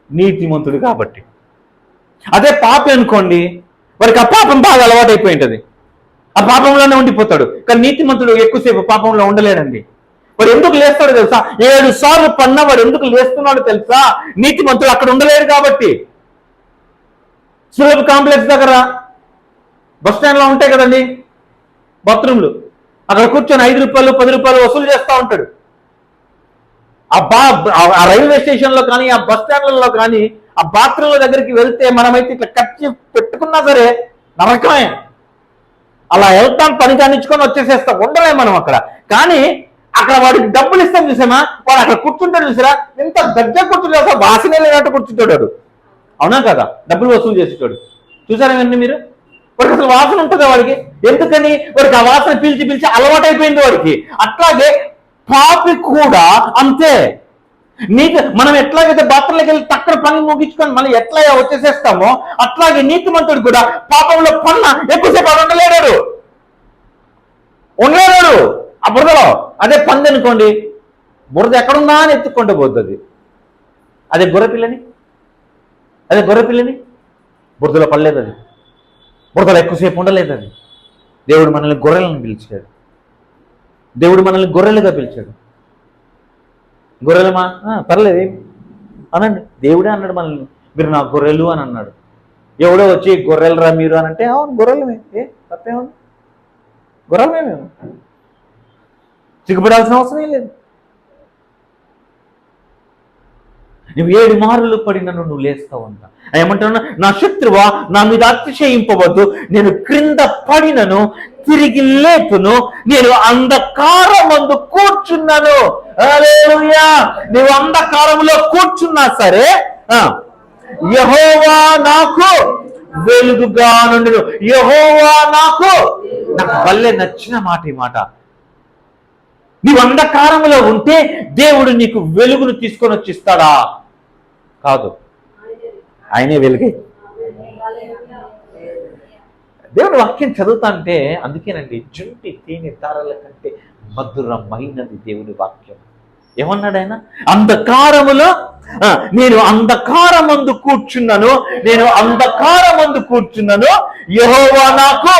B: నీతిమంతుడు కాబట్టి. అదే పాపి అనుకోండి, వారికి ఆ పాపం బాగా అలవాటైపోయి ఉంటుంది, ఆ పాపంలోనే ఉండిపోతాడు. కానీ నీతిమంతుడు ఎక్కువసేపు పాపంలో ఉండలేడండి. వాడు ఎందుకు లేస్తాడో తెలుసా? 7 సార్లు పడినా వాడు ఎందుకు లేస్తున్నాడో తెలుసా? నీతిమంతుడు అక్కడ ఉండలేడు కాబట్టి. సులభ కాంప్లెక్స్ దగ్గర బస్ స్టాండ్లో ఉంటాయి కదండి బాత్రూమ్లు, అక్కడ కూర్చొని 5 రూపాయలు 10 రూపాయలు వసూలు చేస్తూ ఉంటాడు. ఆ రైల్వే స్టేషన్లో కానీ, ఆ బస్ స్టాండ్లలో కానీ, ఆ బాత్రూమ్ల దగ్గరికి వెళ్తే మనమైతే ఇట్లా కచ్చి పెట్టుకున్నా సరే నరకమే. అలా వెళ్తాం, పని కానిచ్చుకొని వచ్చేసేస్తాం, ఉండలేం మనం అక్కడ. కానీ అక్కడ వాడికి డబ్బులు ఇస్తాం చూసామా, వాడు అక్కడ కూర్చుంటాడు చూసారా, ఎంత దగ్గర కూర్చుంటాడు, వాసనే లేనట్టు కూర్చుంటాడు. అవునా కదా? డబ్బులు వసూలు చేసేటాడు. చూసారా ఇవన్నీ మీరు? వాడికి అసలు వాసన ఉంటుందా వాడికి? ఎందుకని? వాడికి ఆ వాసన పిలిచి పిలిచి అలవాటైపోయింది వాడికి. అట్లాగే పాపి కూడా అంతే. మనం ఎట్లాగైతే బాత్రూంలోకి వెళ్ళి తక్కువ పని ముగించుకొని మళ్ళీ ఎట్లా వచ్చేసేస్తామో, అట్లాగే నీతిమంతుడు కూడా పాపంలో పన్న ఎక్కువసేపు ఉండలేడు. ఆ బురదలో అదే పంది అనుకోండి, బురద ఎక్కడుందా అని ఎత్తుక్కుంటూ పోతుంది. అదే గొర్రెపిల్లని బురదలో పడలేదు, అది బురదలో ఎక్కువసేపు ఉండలేదు. అది దేవుడు మనల్ని గొర్రెలను పిలిచాడు, దేవుడు మనల్ని గొర్రెలుగా పిలిచాడు. గొర్రెలమా పర్లేదు అనండి, దేవుడే అన్నాడు మనల్ని, మీరు నా గొర్రెలు అని అన్నాడు. ఎవడో వచ్చి గొర్రెలరా మీరు అని అంటే అవును గొర్రెలమే, తప్పేముంది, గొర్రెలమే మేము, సిగ్గుపడాల్సిన అవసరం లేదు. నువ్వు 7 మారులు పడినను నువ్వు లేస్తావు అంట. ఏమంటున్నా? నా శత్రువా నా మీద అతిశయింపవద్దు, నేను క్రింద పడినను తిరిగి లేతును, నేను అంధకారమందు కూర్చున్నాను. హల్లెలూయా. నువ్వు అంధకారంలో కూర్చున్నా సరే యెహోవా నాకు వెలుగుగా నుండును. యెహోవా నాకు భలే నచ్చిన మాట ఈ మాట. నీవు అంధకారంలో ఉంటే దేవుడు నీకు వెలుగును తీసుకొని వచ్చిస్తాడా? కాదు, ఆయనే వెలుగే. దేవుడు వాక్యం చదువుతా అంటే అందుకేనండి, జుంటి తేనె తారల కంటే మధురమైనది దేవుడి వాక్యం. ఏమన్నాడు ఆయన? అంధకారములో నేను అంధకారమందు కూర్చున్నాను, యెహోవా నాకు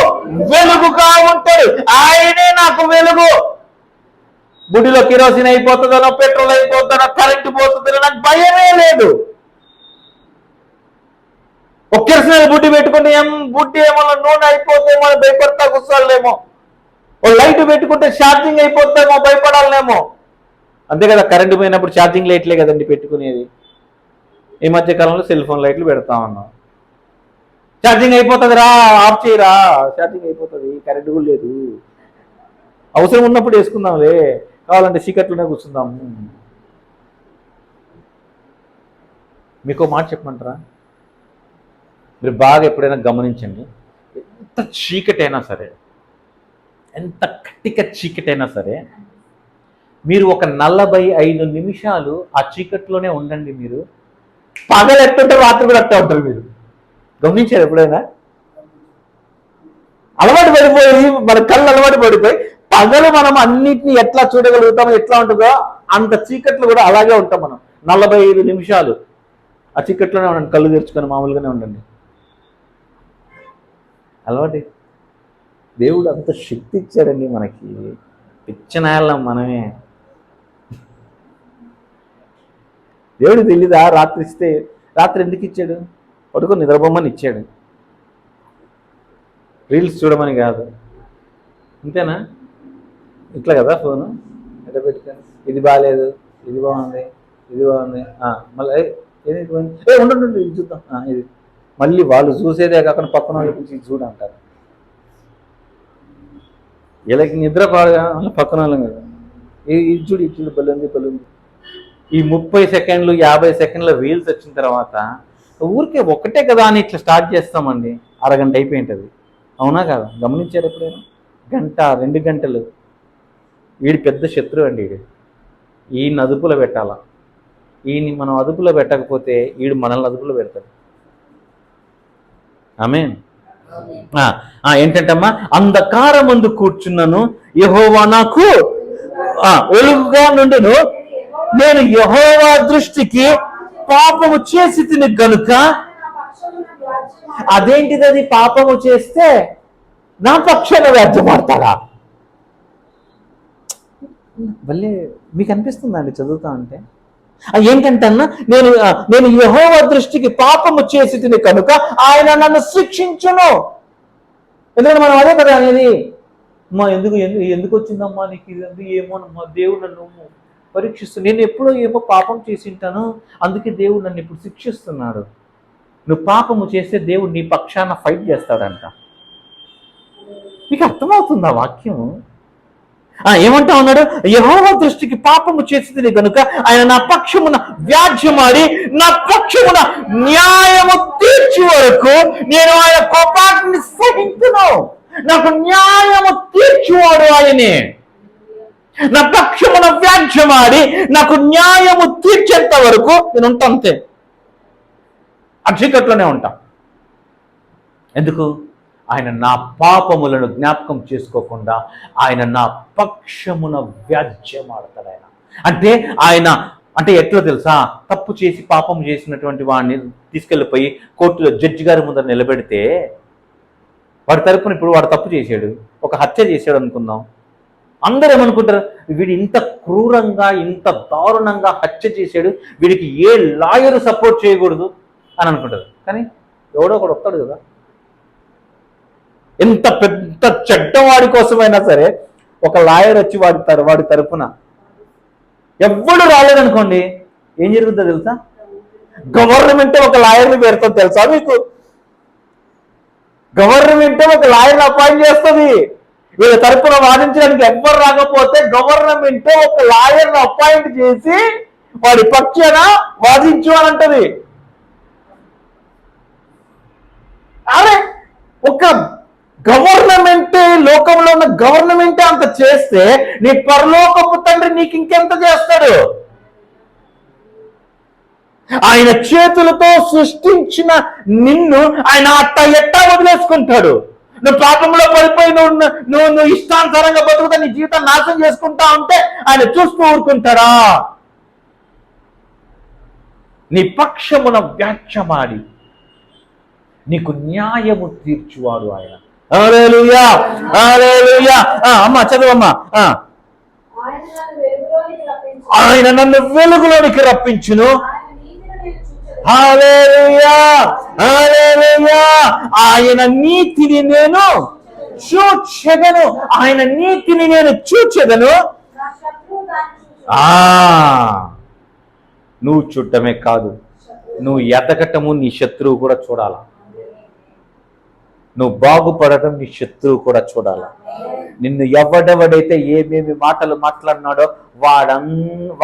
B: వెలుగుగా ఉంటాడు. ఆయనే నాకు వెలుగు. బుడ్డిలో కిరోసిన్ అయిపోతుందనో, పెట్రోల్ అయిపోతుందనో, కరెంటు పోతుందనో నాకు భయమే లేదు. ఒక కిరసనాయిల్ బుడ్డి పెట్టుకుంటే బుడ్డి ఏమన్నా నూనె అయిపోతేమో భయపడతా కూర్చోలేమో, ఓ లైట్ పెట్టుకుంటే ఛార్జింగ్ అయిపోతేమో భయపడాలేమో. అంతే కదా, కరెంటు పోయినప్పుడు ఛార్జింగ్ లైట్లే కదండి పెట్టుకునేది. ఈ మధ్య కాలంలో సెల్ ఫోన్ లైట్లు పెడతా ఉన్నాం. ఛార్జింగ్ అయిపోతుంది రా, ఆఫ్ చేయరా, ఛార్జింగ్ అయిపోతుంది, కరెంటు కూడా లేదు, అవసరం ఉన్నప్పుడు వేసుకుందాంలే, కావాలంటే చీకట్లోనే కూర్చుందాము. మీకు మాట చెప్పమంటారా? మీరు బాగా ఎప్పుడైనా గమనించండి, ఎంత చీకటైనా సరే, ఎంత కట్టిక చీకటైనా సరే, మీరు ఒక 45 నిమిషాలు ఆ చీకట్లోనే ఉండండి. మీరు పగలు ఎట్టుంటే రాత్రి కూడా అట్టే ఉంటారు. మీరు గమనించారు ఎప్పుడైనా? అలవాటు పడిపోయి, మన కళ్ళు అలవాటు పడిపోయి పగలు మనం అన్నిటిని ఎట్లా చూడగలుగుతామో, ఎట్లా ఉంటుందో అంత చీకట్లు కూడా అలాగే ఉంటాం మనం. 45 నిమిషాలు ఆ చీకట్లోనే ఉండండి, కళ్ళు తెరుచుకొని మామూలుగానే ఉండండి. అలవాటు. దేవుడు అంత శక్తి ఇచ్చాడండి మనకి, పిచ్చనాయాలం మనమే. దేవుడు తెలీదా రాత్రి ఇస్తే? రాత్రి ఎందుకు ఇచ్చాడు? పడుకొని నిద్రపోమని ఇచ్చాడు, రీల్స్ చూడమని కాదు. అంతేనా? ఇట్లా కదా ఫోను ఎట్లా పెట్టుకొని, ఇది బాగాలేదు, ఇది బాగుంది, మళ్ళీ ఉండండి ఇది చూద్దాం, ఇది మళ్ళీ వాళ్ళు చూసేదే కాకుండా పక్కన వాళ్ళ గురించి చూడంటారు. వీళ్ళకి నిద్ర పాడుగా పక్కన వాళ్ళం కదా, ఇది చూడు బలుంది, ఈ 30 సెకండ్లు 50 సెకండ్ల రీల్స్ వచ్చిన తర్వాత ఊరికే ఒకటే కదా అని ఇట్లా స్టార్ట్ చేస్తామండి, అరగంట అయిపోయింటుంది. అవునా కదా? గమనించారు ఎప్పుడైనా? గంట 2 గంటలు. వీడి పెద్ద శత్రువు అండి. ఈయన అదుపులో పెట్టాలా. ఈయన్ని మనం అదుపులో పెట్టకపోతే వీడు మనల్ని అదుపులో పెడతాడు. ఆమేన్. ఏంటంటమ్మా, అంధకారమందు కూర్చున్నాను, యెహోవా నాకు వెలుగుగా నుండును, నేను యెహోవా దృష్టికి పాపము చేసి తిని గనుక. అదేంటిది? అది పాపము చేస్తే నా పక్షాన వ్యాజ్యమాడతాడా? మళ్ళీ మీకు అనిపిస్తుందా అండి చదువుతా అంటే? ఏంటంటే అన్న, నేను యెహోవా దృష్టికి పాపము చేసి తిని కనుక ఆయన నన్ను శిక్షించును. ఎందుకంటే మనం అదే కదా అనేది, అమ్మా ఎందుకు వచ్చిందమ్మా నీకు ఇది, ఏమోనమ్మా దేవుడు నన్ను పరీక్షిస్తాను, నేను ఎప్పుడో ఏమో పాపం చేసి ఉంటాను, అందుకే దేవుడు నన్ను ఇప్పుడు శిక్షిస్తున్నాడు. నువ్వు పాపము చేస్తే దేవుడు నీ పక్షాన ఫైట్ చేస్తాడంట. మీకు అర్థమవుతుందా వాక్యం? ఏమంటా ఉన్నాడు? యెహోవా దృష్టికి పాపము చేసింది కనుక ఆయన నా పక్షమున వ్యాజ్యమాడి నా పక్షమున న్యాయము తీర్చి వరకు నేను ఆయన కోపాన్ని సహించును. నాకు న్యాయము తీర్చువాడు ఆయనే. నా పక్షమున వ్యాజ్యమాడి నాకు న్యాయము తీర్చేంత వరకు నేను ఉంటా, అంతే. అక్షికట్లోనే ఉంటా. ఎందుకు? ఆయన నా పాపములను జ్ఞాపకం చేసుకోకుండా ఆయన నా పక్షమున వ్యాజ్యమాడతాడు. ఆయన అంటే ఎట్లా తెలుసా? తప్పు చేసి పాపం చేసినటువంటి వాడిని తీసుకెళ్ళిపోయి కోర్టులో జడ్జి గారి ముందర నిలబెడితే వాడి తరపున, ఇప్పుడు వాడు తప్పు చేశాడు, ఒక హత్య చేశాడు అనుకుందాం. అందరూ ఏమనుకుంటారు? వీడు ఇంత క్రూరంగా ఇంత దారుణంగా హత్య చేశాడు, వీడికి ఏ లాయరు సపోర్ట్ చేయకూడదు అని అనుకుంటారు. కానీ ఎవడో ఒకడు వస్తాడు కదా, ఎంత పెద్ద చెడ్డవాడి కోసమైనా సరే ఒక లాయర్ వచ్చి వాడి తరపున. ఎవ్వడు రాలేదనుకోండి, ఏం జరుగుతుందో తెలుసా? గవర్నమెంటే ఒక లాయర్ని పెడుతుంది. తెలుసా మీకు? గవర్నమెంటే ఒక లాయర్ని అపాయింట్ చేస్తుంది. వీళ్ళ తరపున వాదించడానికి ఎవ్వరు రాకపోతే గవర్నమెంటే ఒక లాయర్ని అపాయింట్ చేసి వాడి పక్షాన వాదించు అని అంటది. అరే, ఒక గవర్నమెంటే, లోకంలో ఉన్న గవర్నమెంటే అంత చేస్తే నీ పరలోకపు తండ్రి నీకు ఇంకెంత చేస్తాడు? ఆయన చేతులతో సృష్టించిన నిన్ను ఆయన ఎట్టా వదిలేసుకుంటాడు? నువ్వు పాపంలో పడిపోయి నువ్వు ఇష్టానుసారంగా బతుకుతా నీ జీవితం నాశనం చేసుకుంటా ఉంటే ఆయన చూస్తూ ఊరుకుంటాడా? నీ పక్షమున వ్యాజ్యమాడి నీకు న్యాయము తీర్చువాడు ఆయన. హల్లెలూయా, హల్లెలూయా. అమ్మా చదువమ్మా. ఆయన నన్ను వెలుగులోనికి రప్పించును. హల్లెలూయా, హల్లెలూయా. ఆయన నీతిని నేను చూచెదను. ఆయన నీతిని నేను చూచెదను. నువ్వు చూడటమే కాదు, నువ్వు ఎదగటము నీ శత్రువు కూడా చూడాలా. నువ్వు బాగుపడటం నీ శత్రువు కూడా చూడాలా. నిన్ను ఎవడెవడైతే ఏమేమి మాటలు మాట్లాడినాడో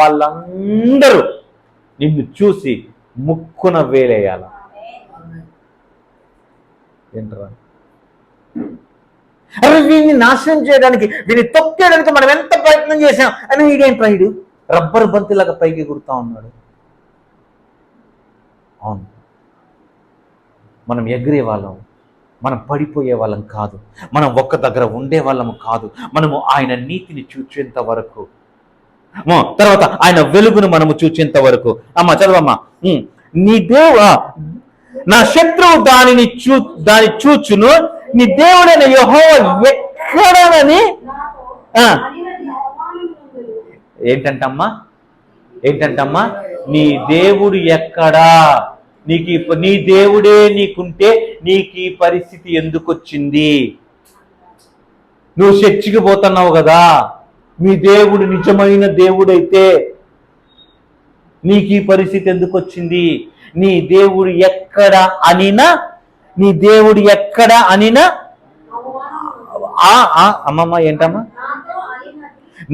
B: వాళ్ళందరూ నిన్ను చూసి ముక్కున వేలేయాల. ఏంట్రా? అవి వీడిని నాశనం చేయడానికి, వీడిని తొక్కేయడానికి మనం ఎంత ప్రయత్నం చేసాం అని వీడేంట్రా, వీడు రబ్బర్ బంతిలాగా పైకి ఎగురుతా ఉన్నాడు. అవును, మనం ఎగిరే వాళ్ళం, మనం పడిపోయే వాళ్ళం కాదు, మనం ఒక్క దగ్గర ఉండే వాళ్ళము కాదు. మనము ఆయన నీతిని చూచేంత వరకు, తర్వాత ఆయన వెలుగును మనము చూచేంత వరకు. అమ్మ చదవమ్మా. నీ నా శత్రువు దాని చూచును, నీ దేవుడైన యెహోవా ఎక్కడనని. ఏంటంటమ్మా? నీ దేవుడు ఎక్కడా? నీ దేవుడే నీకుంటే నీకు ఈ పరిస్థితి ఎందుకు వచ్చింది? నువ్వు చర్చికి పోతున్నావు కదా, మీ దేవుడు నిజమైన దేవుడైతే నీకు ఈ పరిస్థితి ఎందుకు వచ్చింది? నీ దేవుడు ఎక్కడ అనినా, అమ్మమ్మ ఏంటమ్మా?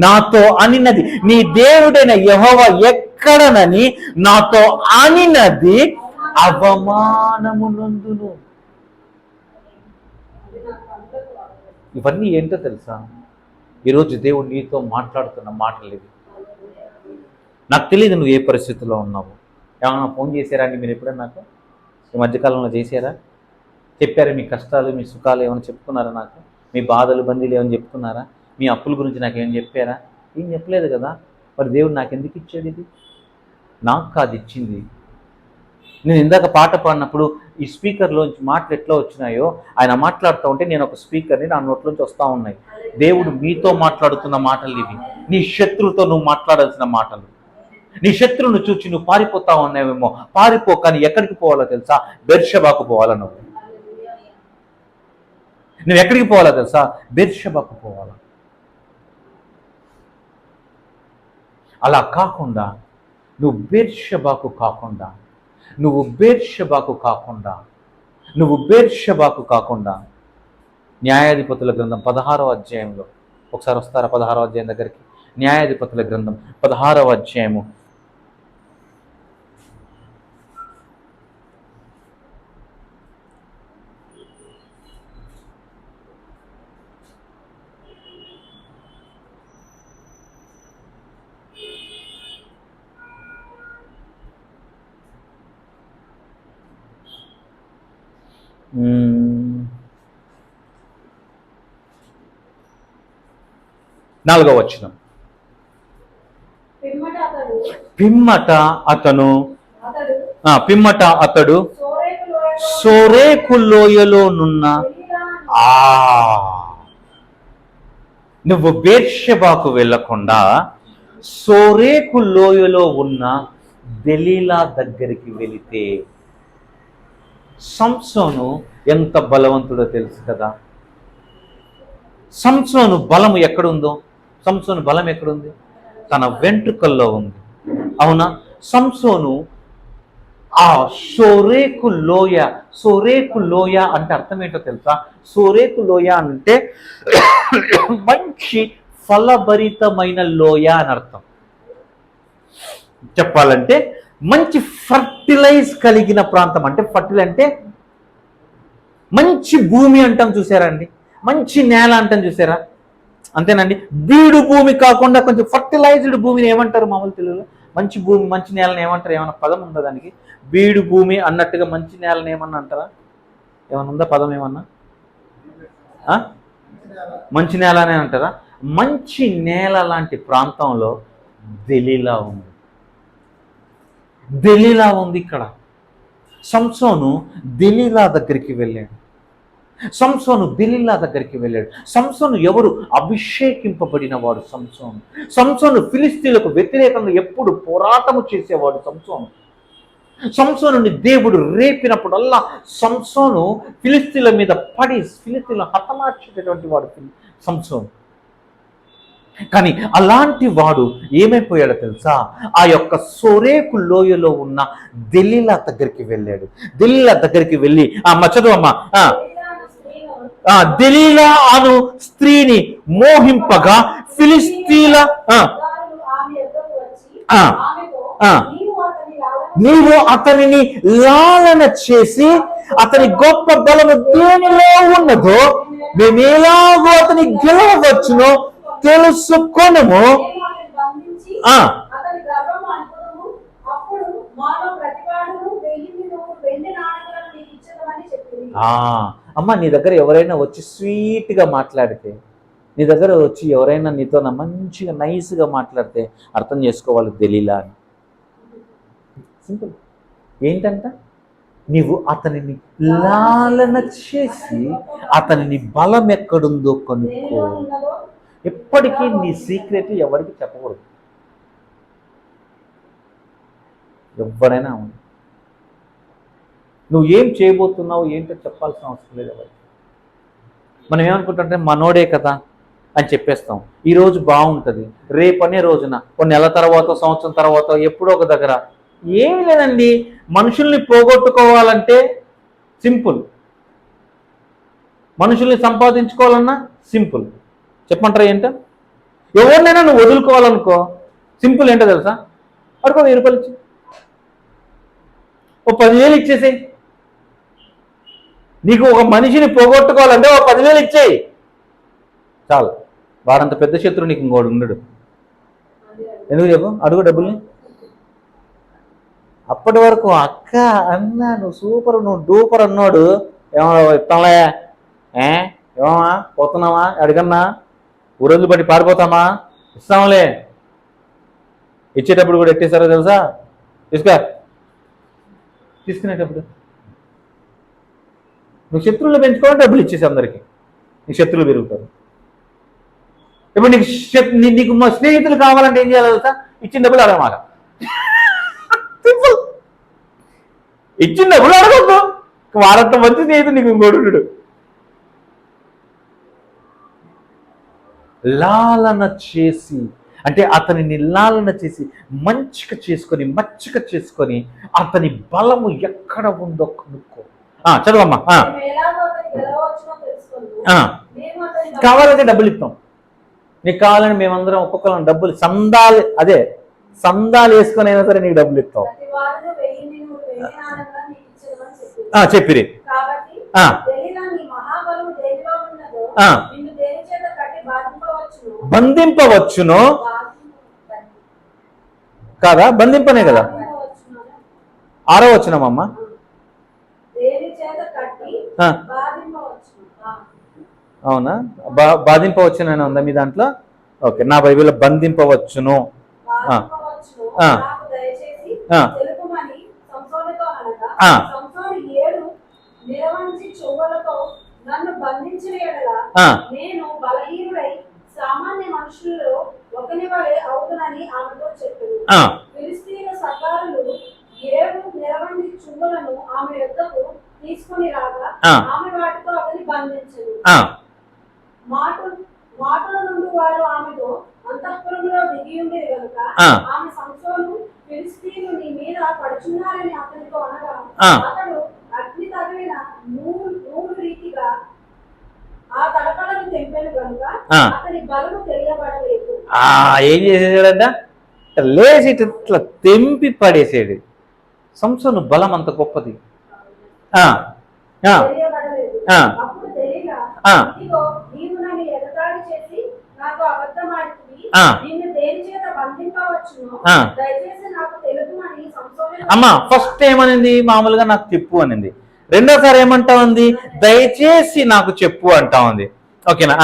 B: నాతో అనినది నీ దేవుడైన యెహోవా ఎక్కడనని నాతో అనినది అవమానము నొందును. ఇవన్నీ ఏంటో తెలుసా? ఈరోజు దేవుడు నీతో మాట్లాడుతున్న మాటలు ఇవి. నాకు తెలియదు నువ్వు ఏ పరిస్థితిలో ఉన్నావు. ఏమన్నా ఫోన్ చేశారా అండి మీరు ఎప్పుడైనా? నాకు ఈ మధ్యకాలంలో చేశారా? చెప్పారా మీ కష్టాలు మీ సుఖాలు ఏమైనా చెప్పుకున్నారా? నాకు మీ బాధలు బందీలు ఏమైనా చెప్పుకున్నారా? మీ అప్పుల గురించి నాకు ఏమైనా చెప్పారా? ఏం చెప్పలేదు కదా. మరి దేవుడు నాకు ఎందుకు ఇచ్చాడు? ఇది నాకు కాదు ఇచ్చింది. నేను ఇందాక పాట పాడినప్పుడు ఈ స్పీకర్లోంచి మాటలు ఎట్లా వచ్చినాయో, ఆయన మాట్లాడుతూ ఉంటే నేను ఒక స్పీకర్ని నా నోట్లోంచి వస్తూ ఉన్నాయి. దేవుడు మీతో మాట్లాడుతున్న మాటలు ఇవి. నీ శత్రువుతో నువ్వు మాట్లాడాల్సిన మాటలు. నీ శత్రువును చూచి నువ్వు పారిపోతా ఉన్నావేమో, పారిపో. కానీ ఎక్కడికి పోవాలో తెలుసా? బెర్షెబాకు పోవాలా. నువ్వు ఎక్కడికి పోవాలో తెలుసా? బెర్షెబాకు పోవాలా. అలా కాకుండా నువ్వు బెర్షెబాకు కాకుండా న్యాయాధిపతుల గ్రంథం 16వ అధ్యాయంలో ఒకసారి వస్తారా? 16వ అధ్యాయం దగ్గరికి. న్యాయాధిపతుల గ్రంథం 16వ అధ్యాయము 4వ వచనం. పిమ్మట అతడు సోరేకు లోయలో నున్న నువ్వు బెర్షెబాకు వెళ్ళకుండా సోరేకు లోయలో ఉన్న దెలీలా దగ్గరికి వెళితే. సంసోను ఎంత బలవంతుడో తెలుసు కదా. సంసోను బలము ఎక్కడుందో? సంసోను బలం ఎక్కడుంది? తన వెంట్రుకల్లో ఉంది. అవునా? సంసోను ఆ సోరేకు లోయ అంటే అర్థం ఏంటో తెలుసా? సోరేకు లోయ అంటే మంచి ఫలభరితమైన లోయ అని అర్థం. చెప్పాలంటే మంచి ఫర్టిలైజ్ కలిగిన ప్రాంతం. అంటే ఫర్టిల్ అంటే మంచి భూమి అంటాం చూసారా అండి? మంచి నేల అంటాం చూసారా? అంతేనండి. బీడు భూమి కాకుండా కొంచెం ఫర్టిలైజ్డ్ భూమిని ఏమంటారు మామూలు తెలుగులో? మంచి భూమి, మంచి నేలని ఏమంటారు? ఏమన్నా పదం ఉందా దానికి? బీడు భూమి అన్నట్టుగా మంచి నేలని ఏమన్నా అంటారా? ఏమన్నా ఉందా పదం? ఏమన్నా మంచి నేల అనే అంటారా? మంచి నేల లాంటి ప్రాంతంలో దెలీలా ఉంది. ఇక్కడ సంసోను దెలీలా దగ్గరికి వెళ్ళాడు. సంసోను ఎవరు? అభిషేకింపబడిన వాడు సంసోను ఫిలిస్తీన్లకు వ్యతిరేకంగా ఎప్పుడు పోరాటము చేసేవాడు సంసోనుని దేవుడు రేపినప్పుడల్లా సంసోను ఫిలిస్తీన్ల మీద పడి ఫిలిస్తీన్లను హతమార్చేటటువంటి వాడు సంసోను. కానీ అలాంటి వాడు ఏమైపోయాడో తెలుసా? ఆ యొక్క సోరేకు లోయలో ఉన్న దెలీలా దగ్గరికి వెళ్ళాడు. దెలీలా దగ్గరికి వెళ్ళి చదువమ్మా. దెలీలా అను స్త్రీని మోహింపగా ఫిలిస్తీన్ల నీవు అతనిని లాలన చేసి అతని గొప్ప బలము దేనిలో ఉన్నదో మేమేలాగో అతని గెలవచ్చునో తెలుసుకొనుము. అమ్మ, నీ దగ్గర ఎవరైనా వచ్చి స్వీట్గా మాట్లాడితే, నీ దగ్గర వచ్చి ఎవరైనా నీతో మంచిగా నైస్గా మాట్లాడితే అర్థం చేసుకోవాలి దెలీలా అని. సింపుల్. ఏంటంట? నీవు అతనిని లాలన చేసి అతనిని బలం ఎక్కడుందో కనుక్కో. ఎప్పటికీ నీ సీక్రెట్ ఎవరికి చెప్పకూడదు. ఎవరైనా నువ్వు ఏం చేయబోతున్నావు ఏంటో చెప్పాల్సిన అవసరం లేదు ఎవరికి. మనం ఏమనుకుంటుంటే మనోడే కదా అని చెప్పేస్తాం. ఈరోజు బాగుంటుంది, రేపనే రోజున కొన్ని నెల తర్వాత సంవత్సరం తర్వాత ఎప్పుడో ఒక దగ్గర ఏమి లేదండి. మనుషుల్ని పోగొట్టుకోవాలంటే సింపుల్, మనుషుల్ని సంపాదించుకోవాలన్నా సింపుల్. చెప్పమంటారా ఏంటో? ఎవరినైనా నువ్వు వదులుకోవాలనుకో, సింపుల్ ఏంటో తెలుసా, అడుకో 1000 రూపాయలు ఇచ్చి, ఓ 10,000 ఇచ్చేసేయి. నీకు ఒక మనిషిని పోగొట్టుకోవాలంటే ఓ 10,000 ఇచ్చేయి చాలు. వాడంత పెద్ద శత్రువు నీకు ఇంకోడు ఉండడు. ఎందుకు చెప్పు, అడుగు డబ్బుల్ని. అప్పటి వరకు అక్క అన్న నువ్వు సూపర్ నువ్వు డూపర్ అన్నాడు, ఏమో ఇస్తాంలే, ఏమమ్మా పోతున్నావా, అడిగన్నా ఊరోజులు బట్టి పారిపోతామా, ఇస్తాంలే. ఇచ్చేటప్పుడు కూడా ఎట్టేసారో తెలుసా, తీసుకునేటప్పుడు నువ్వు శత్రువులు పెంచుకోవాలి, డబ్బులు ఇచ్చేసి అందరికీ, నీ శత్రువులు పెరుగుతారు. ఇప్పుడు నీకు మా స్నేహితులు కావాలంటే ఏం చేయాలి తెలుసా, ఇచ్చిన డబ్బులు అడగమాట. ఇచ్చిన డబ్బులు అడగద్దు, వారంత మంచి స్నేహితుడు నీకు ఇంకోడు. లాలన చేసి అంటే అతనిని లాలన చేసి మంచిగా చేసుకొని మచ్చిక చేసుకొని అతని బలము ఎక్కడ ఉందో కనుక్కో. చదవమ్మా. కావాలంటే డబ్బులు ఇస్తాం, నీకు కావాలని మేమందరం ఒక్కొక్కరం డబ్బులు సందాలు వేసుకొని అయినా సరే నీకు డబ్బులు ఇస్తాం చెప్పిరి. బంధింపవచ్చును కాదా, బంధింపనే కదా. 6వ వచనమమ్మా. అవునా, బాధింపవచ్చునని ఉందా మీ దాంట్లో? ఓకే, నా బైబిల్లో బంధింపవచ్చును.
A: నన్ను బంధించిన ఎడల నేను బలహీనుడై సామాన్య మనుషుల్లో ఒకని వలె అవుతునని ఆమెతో చెప్పాను. ఫిలిష్తీయుల సర్దారులు 7 నిరవంజి చుమ్మలను ఆమె యొద్దకు తీసుకుని రాగా ఆమె వాటితో అతని బంధించను. మాటల నుండి వారు ఆమెతో అంతఃపురంలో దిగి ఉండేది కనుక ఆమె సంసోను ఫిలిష్తీయులు నీ మీద పడుచున్నారని అతనితో అనగా అతడు అగ్ని తగిలిన నూలు రీతిగా ఆ తడకలను తెంపెను కనుక అతని బలము తెలియబడలేదు.
B: ఏం చేసేసాడంట, లేచి ఇట్లా తెంపి పడేసాడు. సంసోను బలం అంత గొప్పది.
A: తెలియబడలేదు. అప్పుడు తెలియగా ఇదిగో నీవు నన్ను ఎగతాళి చేసి నాకు అబద్ధమాడుతుంది, నిన్ను దేని చేత బంధింపవచ్చును దయచేసి నాకు తెలుపుమని సంసోను.
B: అమ్మా ఫస్ట్ ఏమనింది, మామూలుగా నాకు చెప్పు అనింది. రెండోసారి ఏమంటా ఉంది, దయచేసి నాకు చెప్పు అంటా ఉంది. ఓకేనా?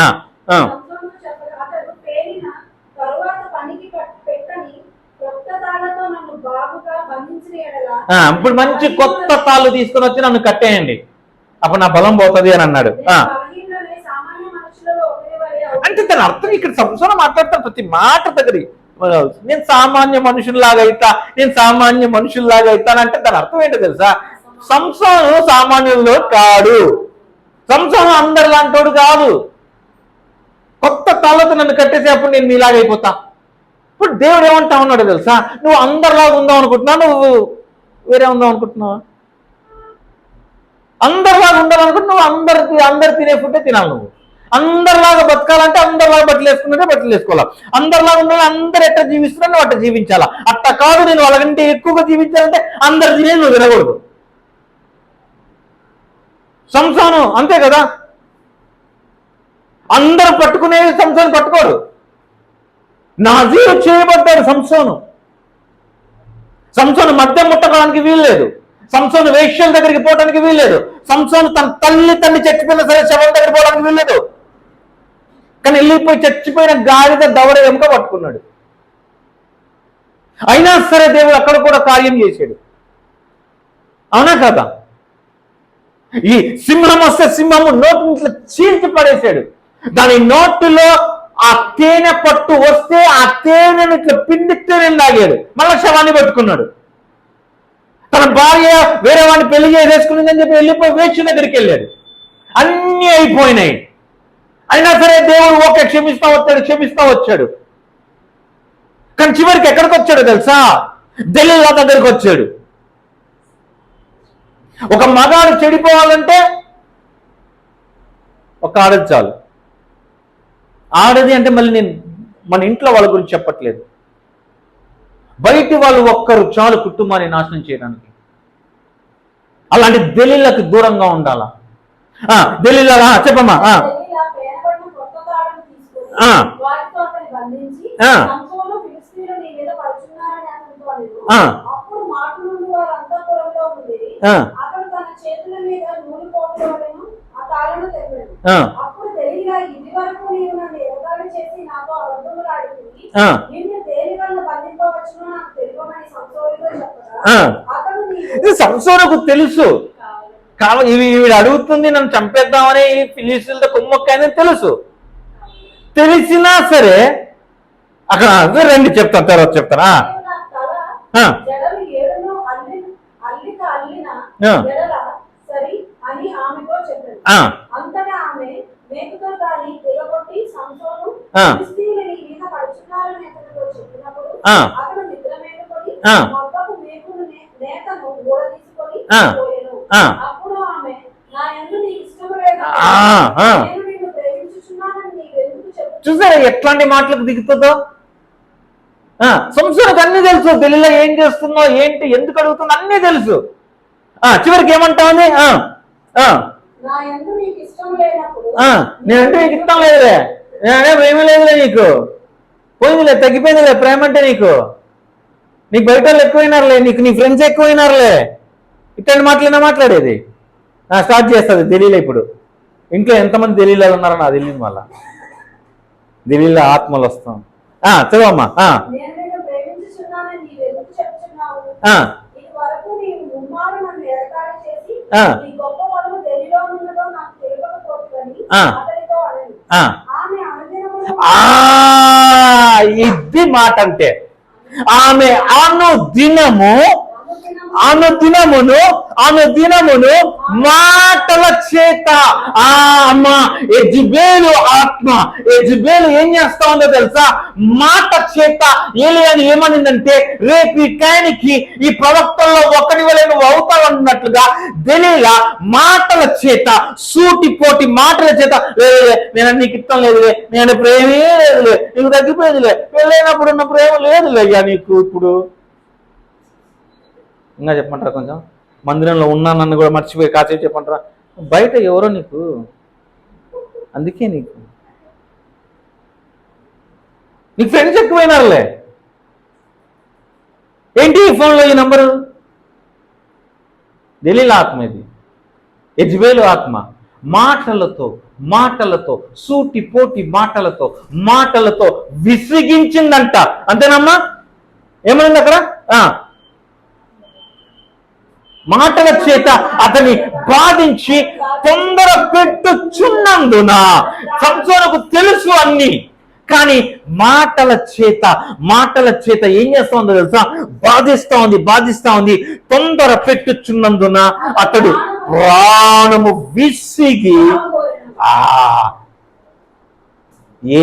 B: ఇప్పుడు మంచి కొత్త తాళ్ళు తీసుకొని వచ్చి నన్ను కట్టేయండి, అప్పుడు నా బలం పోతుంది అని అన్నాడు. అంటే దాని అర్థం ఇక్కడ సంసోను మాట్లాడతాను ప్రతి మాట దగ్గర నేను సామాన్య మనుషుల్లాగా అవుతానంటే దాని అర్థం ఏంటో తెలుసా, సంసోను సామాన్యుల్లో కాడు, సంసోను అందరిలాంటోడు కాదు. కొత్త తాళ్ళతో నన్ను కట్టేసేప్పుడు నేను మీలాగా అయిపోతా. ఇప్పుడు దేవుడు ఏమంటా ఉన్నాడు తెలుసా, నువ్వు అందరిలాగా ఉందాం అనుకుంటున్నావు, నువ్వు వేరే ఉందాం అనుకుంటున్నావా? అందరిలాగా ఉండాలనుకుంటున్నావు, అందరు తినే ఫుడ్డే తినాలి. నువ్వు అందరిలాగా బతకాలంటే అందరిలాగా బట్టలు వేసుకున్నట్టే బట్టలు వేసుకోవాలా, అందరిలాగా ఉండాలి, అందరు ఎట్లా జీవిస్తున్నారో అట్లా జీవించాలా. అట్లా కాదు, నేను వాళ్ళకంటే ఎక్కువగా జీవించాలంటే అందరు తినేది నువ్వు తినకూడదు. సంసోను అంతే కదా, అందరూ పట్టుకునేది సంసోను పట్టుకోడు. నాజీరు చేయబడ్డాడు సంసోను. సంసోను మద్యం ముట్టడానికి వీల్లేదు, సంసోను వేశ్యల దగ్గరికి పోవడానికి వీల్లేదు, సంసోను తన తల్లి చచ్చిపోయిన సరే శవం దగ్గర పోవడానికి వీల్లేదు. కానీ వెళ్ళిపోయి చచ్చిపోయిన గాడిద దవడ ఎముక పట్టుకున్నాడు. అయినా సరే దేవుడు అక్కడ కూడా కార్యం చేశాడు. అవునా కదా? ఈ సింహం వస్తే సింహము నోటి నుంచి చీల్చి పడేశాడు. దాని నోటిలో ఆ తేనె పట్టు వస్తే ఆ తేనెను ఇట్లా పిండి తేనెను తాగాడు, మళ్ళా శవాన్ని పట్టుకున్నాడు. తన భార్య వేరే వాడిని పెళ్లి చేసేసుకునిందని చెప్పి వెళ్ళిపోయి వేశ్య దగ్గరికి వెళ్ళాడు. అన్నీ అయిపోయినాయి. అయినా సరే దేవుడు ఓకే క్షమిస్తా వచ్చాడు. కానీ చివరికి ఎక్కడికి వచ్చాడు తెలుసా, దెలీలా దగ్గరికి వచ్చాడు. ఒక మగాడు చెడిపోవాలంటే ఒక ఆడది చాలు. ఆడది అంటే మళ్ళీ నేను మన ఇంట్లో వాళ్ళ గురించి చెప్పట్లేదు. బయటి వాళ్ళు ఒక్కరు చాలు కుటుంబాన్ని నాశనం చేయడానికి. అలాంటి దెలీలాకి దూరంగా ఉండాలా. దెలీలా చెప్పమ్మా.
A: దెలీలా పేర్కొన్న కొత్త తాడును తీసుకొని వాటితో అతన్ని బంధించి సంసోను ఫిలిష్తీయులు నీ మీద పడుచున్నారని అతనితో అనెను. అప్పుడు మాట నుండి వారు అంతఃపురంలో ఉండేది. అతడు తన చేతుల మీద నూలు పోగులను ఆ తాళను తెప్పాడు. అప్పుడు దెలీలా, ఇది వరకు నీవు నన్ను ఎగతాళి చేసి నాతో అబద్ధములాడితివి, నిన్ను దేని వల్ల బంధింపవచ్చునో నాకు తెలియమని సంసోనుతో చెప్పగా అతడు
B: సంసోనుకు తెలుసు ఈవిడ అడుగుతుంది నన్ను చంపేద్దామని ఫిలిష్తీయులతో కుమ్మక్కని తెలుసు. తెలిసినా సరే అక్కడ రండి చెప్తాను, తర్వాత చెప్తాను.
A: జడలు ఏడును అల్లిక అల్లిన జడల సరి అని ఆమెతో చెప్పాడు. అంతటా ఆమె మేకుతో దాన్ని దిగగొట్టి సంసోను ఫిలిష్తీయులు నీ మీద పడుచున్నారని అతనితో చెప్పినప్పుడు అతను నిద్ర మేలుకొని మొత్తపు మేకును నేతను ఊడదీసుకొని పోయెను. అప్పుడు ఆమె, నా యందు నీకు ఇష్టము లేదా, నేను నిన్ను ప్రేమించుచున్నానని నీవెందుకు చెప్పు.
B: చూసారా ఎట్లాంటి మాటలకు దిగుతుందో. సంసోనుకు అన్ని తెలుసు, దెలీలా ఏం చేస్తుందో ఏంటి ఎందుకు అడుగుతుందో అన్ని తెలుసు. చివరికి ఏమంటా ఉంది,
A: నా యందు నీకు ఇష్టం లేనప్పుడు
B: నేనంటే నీకు ఇష్టం లేదులే, నేనే ప్రేమ లేదులే, నీకు పోయిందిలే, తగ్గిపోయిందిలే ప్రేమ అంటే, నీకు బయట వాళ్ళు ఎక్కువైనారులే, నీకు నీ ఫ్రెండ్స్ ఎక్కువైనారులే, ఇట్లాంటి మాటలైనా మాట్లాడేది. స్టార్ట్ చేస్తుంది దెలీలా. ఇప్పుడు ఇంట్లో ఎంతమంది దెలీలాలు ఉన్నారో నాకు తెలియదు. మళ్ళా దెలీలా ఆత్మలు వస్తాం. చదవమ్మా.
A: నేను నిన్ను ప్రేమించుచున్నానని నీవెందుకు చెప్తున్నావు, ఇది వరకు నీవు ముమ్మారు నన్ను ఎగతాళి చేసి నీ గొప్ప వలము దెలీలో ఉన్నదో నాకు తెలియకపోతుందని అతనితో అనెను. ఆమె అనుదినమును
B: ఇది మాట అంటే ఆమె అనుదినమును మాటల చేత అమ్మ యెజబెలు ఆత్మ, యెజబెలు ఏం చేస్తా ఉందో తెలుసా, మాట చేత ఏలియాని ఏమనిందంటే, రేపు ఈ టైంకి ఈ ప్రవక్తల్లో ఒకటి వల్ల నువ్వు అవుతావు అన్నట్లుగా దెలీలా మాటల చేత, సూటిపోటి మాటల చేత, నేను నీకు ఇష్టం లేదులే, నేను ప్రేమే లేదులే, నీకు తగ్గిపోయేదిలే, పెళ్ళైనప్పుడు ఉన్న ప్రేమ లేదులే అయ్యా నీకు. ఇప్పుడు ఇంకా చెప్పమంటారా, కొంచెం మందిరంలో ఉన్నా నన్ను కూడా మర్చిపోయి కాసేపు చెప్పంటారా, బయట ఎవరో నీకు, అందుకే నీకు ఫ్రెండ్స్ ఎక్కువైనారులే. ఏంటి ఫోన్లో ఈ నంబరు, దెలీలా ఆత్మ, ఇది యెజబెలు ఆత్మ. మాటలతో సూటిపోటి మాటలతో విసిగించిందంట. అంతేనమ్మా, ఏమైంది అక్కడ, మాటల చేత అతని బాధించి తొందర పెట్టుచున్నందున సంసోనుకు తెలుసు అన్ని, కానీ మాటల చేత ఏం చేస్తా ఉందో తెలుసా, బాధిస్తా ఉంది. తొందర పెట్టుచున్నందున అతడు ప్రాణము విసిగి,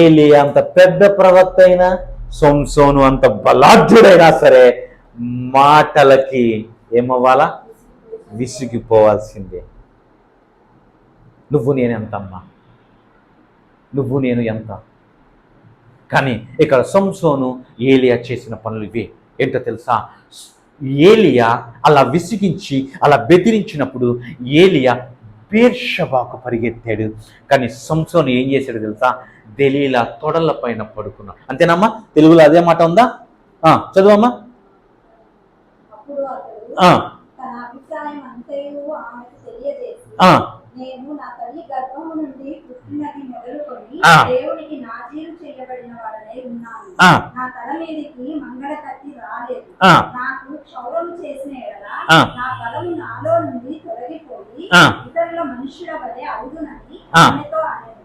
B: ఏలియా అంత పెద్ద ప్రవక్త అయినా, సంసోను అంత బలాఢ్యుడైనా సరే మాటలకి ఏమవ్వాలా, విసిగిపోవాల్సిందే. నువ్వు నేను ఎంతమ్మా, నువ్వు నేను ఎంత. కానీ ఇక్కడ సంసోను ఏలియా చేసిన పనులు ఇవే. ఏంటో తెలుసా, ఏలియా అలా విసిగించి అలా బెదిరించినప్పుడు ఏలియా బేర్షబాకు పరిగెత్తాడు. కానీ సంసోను ఏం చేశాడు తెలుసా, దెలీలా తొడల పైన పడుకున్నాడు. అంతేనమ్మా, తెలుగులో అదే మాట ఉందా, చదువమ్మా.
A: తన అభిప్రాయం అంతయు ఆమెకు తెలియజేసి, నేను నా తల్లి గర్భము నుండి పుట్టినది మొదలుకొని దేవునికి నాజీరు చేయబడిన వాడనై ఉన్నాను. నా తల మీదకి మంగళ కత్తి రాలేదు. నాకు క్షౌరము చేసిన ఎడల నా బలము నాలో నుండి తొలగిపోయి ఇతరుల మనుషుల వలె అవుదునని ఆమెతో అనెను.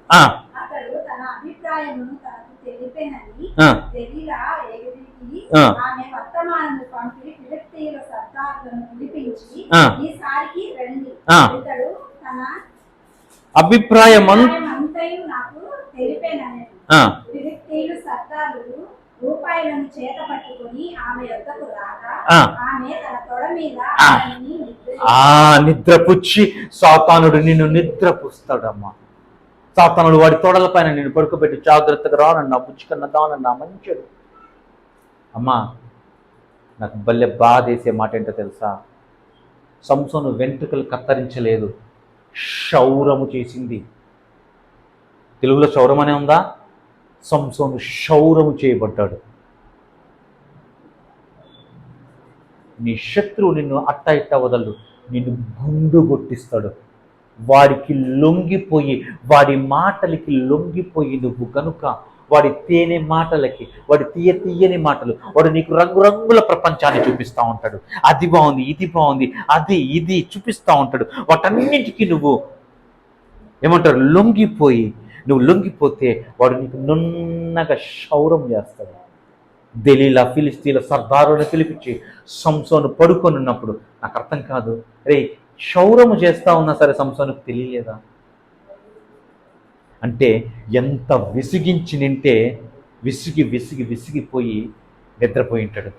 A: అతడు తన అభిప్రాయమును తనకు తెలిపెనని దెలీలా ఎగిరికి ఆమె వర్తమానము పంపి ఫిలిష్తీయుల సర్దారులను పిలిపించి, ఈసారికి రండి, ఇతడు తన
B: అభిప్రాయం
A: అంతయు నాకు తెలిపెనని. ఫిలిష్తీయుల సర్దారులు రూపాయలను చేత పట్టుకుని ఆమె యొద్దకు రాగా ఆమె తన తొడ మీద
B: నిద్రపుచ్చి, సాతానుడు నిన్ను నిద్రపుస్తాడమ్మా. సాతానుడు వాడి తోడల పైన నేను పడుకోబెట్టి జాగ్రత్తగా రానన్నా, బుచ్చుకన్నా దానన్నా మంచిడు. అమ్మా, నాకు భలే బాధేసే మాట ఏంటో తెలుసా? సంసోను వెంట్రుకలు కత్తరించలేదు, క్షౌరము చేసింది. తెలుగులో క్షౌరం అనే ఉందా? సంసోను క్షౌరము చేయబడ్డాడు. నీ శత్రువు నిన్ను అట్ట ఇట్ట వదలడు, నిన్ను గుండు కొట్టిస్తాడు. వాడికి లొంగిపోయి, వాడి మాటలకి లొంగిపోయి నువ్వు కనుక వాడి తేనె మాటలకి, వాడి తీయని మాటలు, వాడు నీకు రంగురంగుల ప్రపంచాన్ని చూపిస్తూ ఉంటాడు. అది బాగుంది, ఇది బాగుంది, అది ఇది చూపిస్తూ ఉంటాడు. వాటన్నింటికి నువ్వు ఏమంటారు, నువ్వు లొంగిపోతే వాడు నీకు నున్నగా క్షౌరం చేస్తాడు. దెలీలా ఫిలిస్తీన్ల సర్దారుని పిలిపించి సంసోను పడుకొని ఉన్నప్పుడు, నాకు అర్థం కాదు, రే క్షౌరము చేస్తా ఉన్నా సరే సంసోనుకు తెలియలేదా? అంటే ఎంత విసిగించి నింటే విసిగిపోయి నిద్రపోయి ఉంటాడు.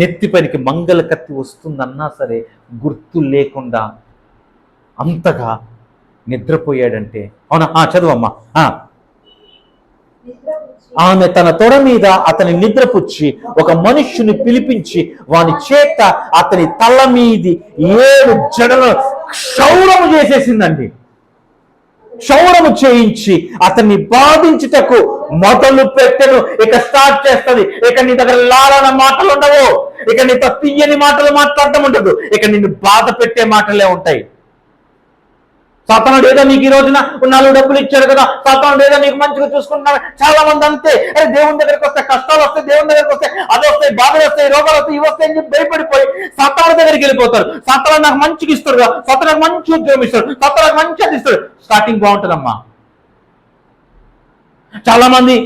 B: నెత్తి పనికి మంగళ కత్తి వస్తుందన్నా సరే గుర్తు లేకుండా అంతగా నిద్రపోయాడంటే, అవునా? చదువమ్మా. ఆమె తన తొడ మీద అతని నిద్రపుచ్చి ఒక మనుష్యుని పిలిపించి వాని చేత అతని తల మీది 7 జడలు క్షౌరము చేసేసిందండి. క్షౌరము చేయించి అతన్ని బాధించుటకు మొదలు పెట్టెను. ఇక స్టార్ట్ చేస్తుంది. ఇక నీ దగ్గర లాలన మాటలు ఉండవు, ఇక నీతో తీయని మాటలు మాట్లాడటం ఉండదు, ఇక నిన్ను బాధ పెట్టే మాటలే ఉంటాయి. సాతానుడు ఏదో నీకు ఈ రోజున 4 డబ్బులు ఇచ్చాడు కదా, సాతానుడు ఏదో నీకు మంచిగా చూసుకుంటున్నాడు. చాలా మంది అంతే, అరే దేవుని దగ్గరికి వస్తే కష్టాలు వస్తాయి, దేవుని దగ్గరికి వస్తే అది వస్తాయి, బాధలు వస్తాయి, రోగాలు వస్తాయి, ఇవి వస్తాయి అని చెప్పి భయపడిపోయి సాతానుడి దగ్గరికి వెళ్ళిపోతారు. సాతానుడు నాకు మంచిగా ఇస్తాడు కదా, సాతానుడు నాకు మంచి ఉద్యోగం ఇస్తాడు, సాతానుడు నాకు మంచిగా ఇస్తాడు. స్టార్టింగ్ బాగుంటుందమ్మా. చాలా మంది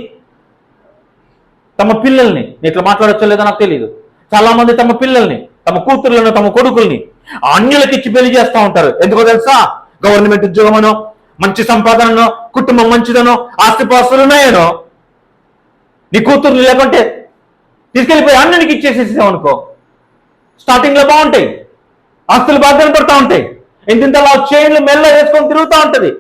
B: తమ పిల్లల్ని, ఇట్లా మాట్లాడచ్చో లేదో నాకు తెలియదు, చాలా మంది తమ పిల్లల్ని, తమ కూతుర్లను, తమ కొడుకుల్ని అన్యులకి ఇచ్చి పెళ్లి చేస్తూ ఉంటారు. ఎందుకో తెలుసా? గవర్నమెంట్ ఉద్యోగమనో, మంచి సంపాదననో, కుటుంబం మంచిదనో, ఆస్తిపాస్తులు ఉన్నాయనో. నీ కూతుర్లు లేకుంటే తీసుకెళ్ళిపోయి అన్యునికి ఇచ్చేసేసావు అనుకో, స్టార్టింగ్ లో బాగుంటాయి, ఆస్తులు బాధ్యత పడుతూ ఉంటాయి, ఇంత చైన్లు మెల్ల వేసుకొని తిరుగుతూ ఉంటది,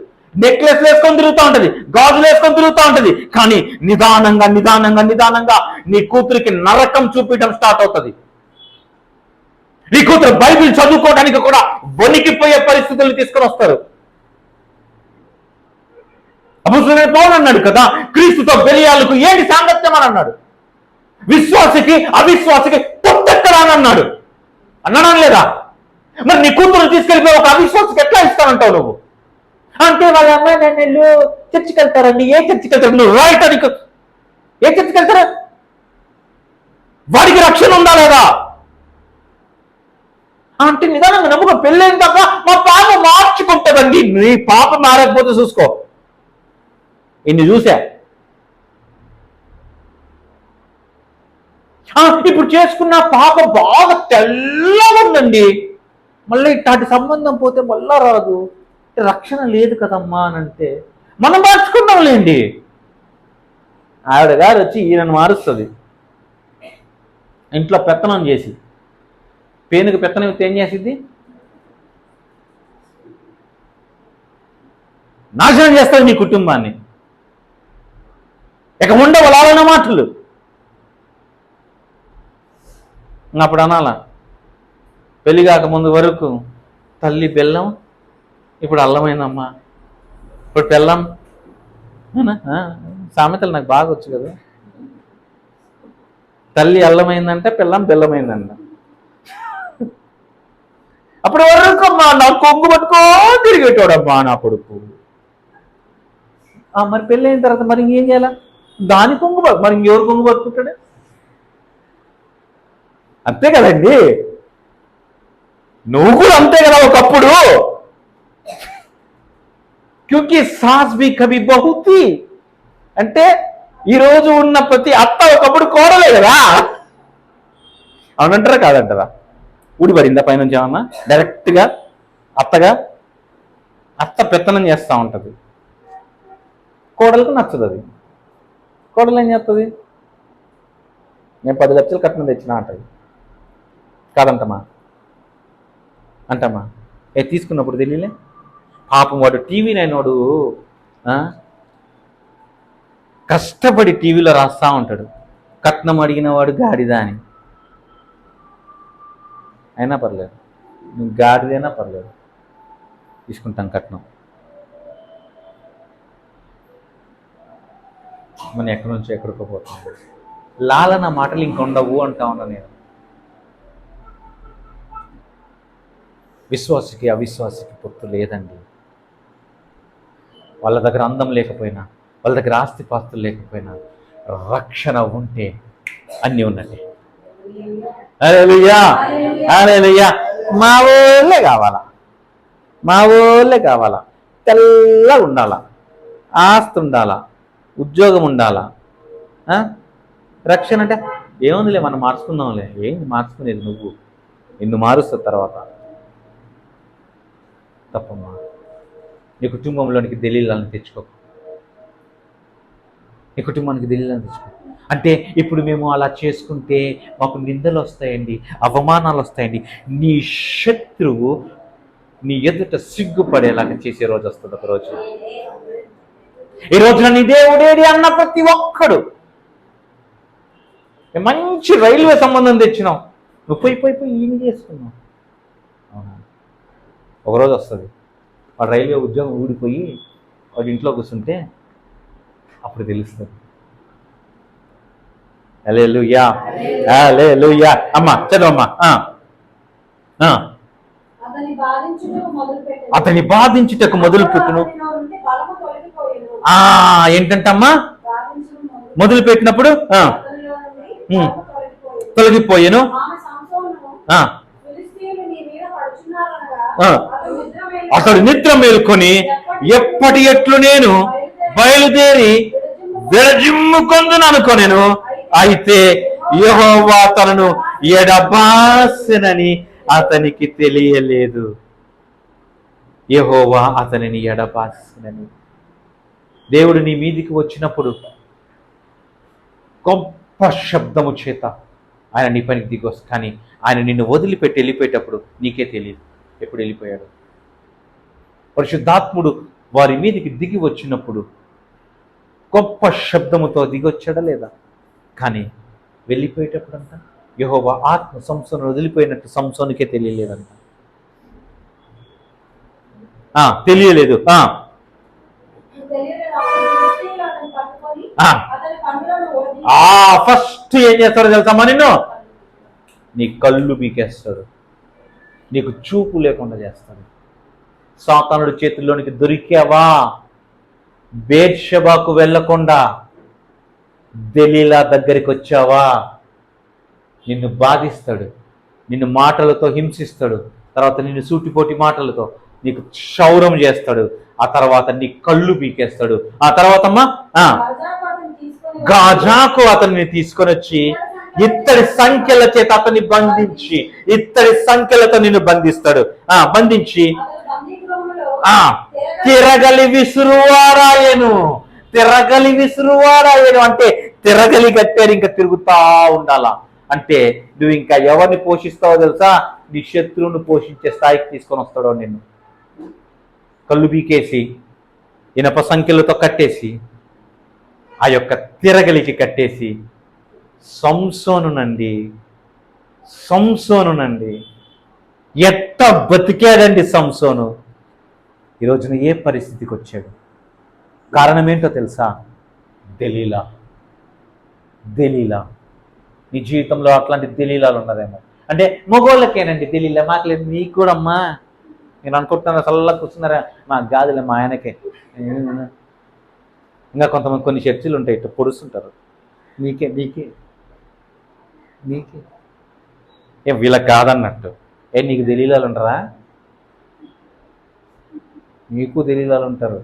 B: నెక్లెస్ వేసుకొని తిరుగుతూ ఉంటది, గాజులు వేసుకొని తిరుగుతూ ఉంటది. కానీ నిదానంగా నిదానంగా నిదానంగా నీ కూతురికి నరకం చూపించడం స్టార్ట్ అవుతుంది. నీ కూతురు బైబిల్ చదువుకోవడానికి కూడా వణికిపోయే పరిస్థితులు తీసుకొని వస్తారు. అపొస్తలుడైన పౌలు అన్నాడు కదా, క్రీస్తుతో బెలియాలకు ఏంటి సాంగత్యం అని అన్నాడు. విశ్వాసికి అవిశ్వాసికి పొత్తెక్కడా అని అన్నాడు. అన్నాడా లేదా? మరి నీ కూతురు తీసుకెళ్ళిపోయి ఒక అవిశ్వాసికి ఎట్లా ఇస్తానంటావు నువ్వు? అంటే వాళ్ళ అమ్మాయి నన్ను చర్చికి వెళ్తారండి. ఏ చర్చికి వెళ్తారు? నువ్వు రైట్ అని ఏ చర్చికి వెళ్తారా? వాడికి రక్షణ ఉందా లేదా? అంటే నిదానంగా నమ్ముకో. పెళ్ళైన తప్ప మా పాప మార్చుకుంటుందండి. నీ పాప మారకపోతే చూసుకో. ఇన్ని చూసా. ఇప్పుడు చేసుకున్న పాప బాగా తెల్లగా ఉందండి, మళ్ళీ ఇట్లాంటి సంబంధం పోతే మళ్ళా రాదు, రక్షణ లేదు కదమ్మా అని అంటే మనం మార్చుకున్నాంలేండి. ఆవిడ గారు వచ్చి ఈయనను మారుస్తుంది. ఇంట్లో పెత్తనం చేసి, పేనుకు పెత్తనం ఇస్తే ఏం చేసిద్ది? నాశనం చేస్తుంది నీ కుటుంబాన్ని. ఇక ఉండవు లాలన మాటలు. అప్పుడు అనాలా, పెళ్లి కాకముందు వరకు తల్లి బెల్లం, ఇప్పుడు అల్లమైందమ్మా, ఇప్పుడు బెల్లం. సామెతలు నాకు బాగా వచ్చు కదా. తల్లి అల్లమైందంటే పిల్లం బెల్లమైందంట. అప్పుడు వరకు అమ్మా నా కొంగు పట్టుకో తిరిగేటోడమ్మా నా కొడుకు. మరి పెళ్ళి అయిన తర్వాత మరి ఇంకేం చేయాలా? దాని కొంగు మరి ఇంకెవరు కొంగు పట్టుకుంటాడు? అంతే కదండి. నువ్వు కూడా అంతే కదా ఒకప్పుడు. క్యూకి సాస్ బి కభీ బహుతి అంటే ఈరోజు ఉన్న ప్రతి అత్త ఒకప్పుడు కోడలే కదా. అవునంటారా కాదంటారా? ఊడిపడిందా పైనుంచి ఏమన్నా? డైరెక్ట్గా అత్త పెత్తనం చేస్తూ ఉంటుంది, కోడలకు నచ్చదు. అది కోడలు ఏం చేస్తుంది? నేను 10 లక్షలు కట్నం తెచ్చినా అంటది. కాదంటమ్మా అంటమ్మా. తీసుకున్నప్పుడు తెలియలే పాపం వాడు టీవీ నైనోడు కష్టపడి టీవీలో రాస్తా ఉంటాడు, కట్నం అడిగిన వాడు గాడిద అని. అయినా పర్లేదు, నువ్వు గాడిదైనా పర్లేదు, తీసుకుంటాం కట్నం. మనం ఎక్కడి నుంచి ఎక్కడికో పోతాం. లాలన మాటలు ఇంకొండవు అంటా ఉన్నా నేను. విశ్వాసికి అవిశ్వాసికి పొత్తు లేదండి. వాళ్ళ దగ్గర అందం లేకపోయినా, వాళ్ళ దగ్గర ఆస్తిపాస్తులు లేకపోయినా, రక్షణ ఉంటే అన్నీ ఉన్నది. హల్లెలూయా, హల్లెలూయా. మా ఊళ్ళే కావాలా, మా ఊళ్ళే కావాలా, తెల్లగా ఉండాలా, ఆస్తి ఉండాలా, ఉద్యోగం ఉండాలా. రక్షణ అంటే ఏముందిలే, మనం మార్చుకుందాంలే. ఏంది మార్చుకునేది? నువ్వు నిన్ను మారుస్తావు తర్వాత. తప్పమ్మా, నీ కుటుంబంలోనికి దలీలాలను తెచ్చుకో, నీ కుటుంబానికి దలీలాలను తెచ్చుకో. అంటే ఇప్పుడు మేము అలా చేసుకుంటే మాకు నిందలు వస్తాయండి, అవమానాలు వస్తాయండి. నీ శత్రువు నీ ఎదుట సిగ్గుపడేలాగా చేసే రోజు వస్తుంది ఒకరోజు. ఈ రోజున నీ దేవుడేడి అన్న ప్రతి ఒక్కడు, మంచి రైల్వే సంబంధం తెచ్చినావు, నువ్వు పోయి పోయి పోయి ఈయన చేసుకున్నావు. అవునా? ఒకరోజు వస్తుంది వాడు రైల్వే ఉద్యోగం ఊడిపోయి వాడు ఇంట్లో కూర్చుంటే అప్పుడు తెలుస్తుంది. హల్లెలూయా, హల్లెలూయా. అమ్మా చదవమ్మా. అతని బాధించుటకు మొదలు పెట్టును. ఏంటంటమ్మా? మొదలు పెట్టినప్పుడు తొలగిపోయాను. అతడు నిద్ర మేలుకొని ఎప్పటి ఎట్లు నేను బయలుదేరి విరజిమ్ముకొందును అనుకొనెను. అయితే యెహోవా తనను ఎడబాసెనని అతనికి తెలియలేదు. యెహోవా అతనిని ఎడబాసెనని. దేవుడు నీ మీదికి వచ్చినప్పుడు గొప్ప శబ్దము చేత ఆయన నీ పనికి దిగొచ్చు. కానీ ఆయన నిన్ను వదిలిపెట్టి వెళ్ళిపోయేటప్పుడు నీకే తెలియదు ఎప్పుడు వెళ్ళిపోయాడు. పరిశుద్ధాత్ముడు వారి మీదికి దిగి వచ్చినప్పుడు గొప్ప శబ్దముతో దిగొచ్చాడా లేదా? కానీ వెళ్ళిపోయేటప్పుడు అంట యెహోవా ఆత్మ సంసోను వదిలిపోయినట్టు సంసోనుకే తెలియలేదంట. తెలియలేదు. ఫస్ట్ ఏం చేస్తాడో తెలుసామా? నిన్ను నీ కళ్ళు పీకేస్తాడు, నీకు చూపు లేకుండా చేస్తాడు. సాతానుడి చేతుల్లోనికి దొరికావా, బేర్షెబాకు వెళ్ళకుండా దెలీలా దగ్గరికి వచ్చావా, నిన్ను బాధిస్తాడు, నిన్ను మాటలతో హింసిస్తాడు, తర్వాత నిన్ను సూటిపోటి మాటలతో నీకు క్షౌరం చేస్తాడు, ఆ తర్వాత నీ కళ్ళు పీకేస్తాడు. ఆ తర్వాత గాజాకు అతన్ని తీసుకొని వచ్చి ఇత్తడి సంఖ్యల చేత అతన్ని బంధించి, ఇత్తడి సంఖ్యలతో నిన్ను బంధిస్తాడు. బంధించి తిరగలి విసురువారాయను. తిరగలి విసురువారాయను అంటే తిరగలి కట్టారు, ఇంకా తిరుగుతా ఉండాలా. అంటే నువ్వు ఇంకా ఎవరిని పోషిస్తావో తెలుసా? నీ శత్రువును పోషించే స్థాయికి తీసుకొని వస్తాడో నిన్ను. కళ్ళు బీకేసి ఇనప సంఖ్యలతో కట్టేసి ఆ యొక్క తిరగలికి కట్టేసి సంసోనునండి ఎట్ట బతికాడండి సంసోను. ఈరోజున ఏ పరిస్థితికి వచ్చాడు? కారణం ఏంటో తెలుసా? దెలీలా. నీ జీవితంలో అట్లాంటి దెలీలాలు ఉన్నారేమో. అంటే మగోళ్ళకేనండి దెలీలా, మాకు లేదు. నీకు కూడా అమ్మా, నేను అనుకుంటున్నాను చల్లగా కూర్చున్నారా? మాకు కాదులే, మా ఆయనకే. ఇంకా కొంతమంది కొన్ని చర్చలు ఉంటాయి, ఇట్లా పొడుస్తుంటారు. నీకే ఏం వీళ్ళకి కాదన్నట్టు. నీకు దెలీలాలు ఉంటారా? నీకు దెలీలాలు ఉంటారు.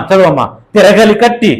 B: చదువమ్మా. తిరగలి కట్టి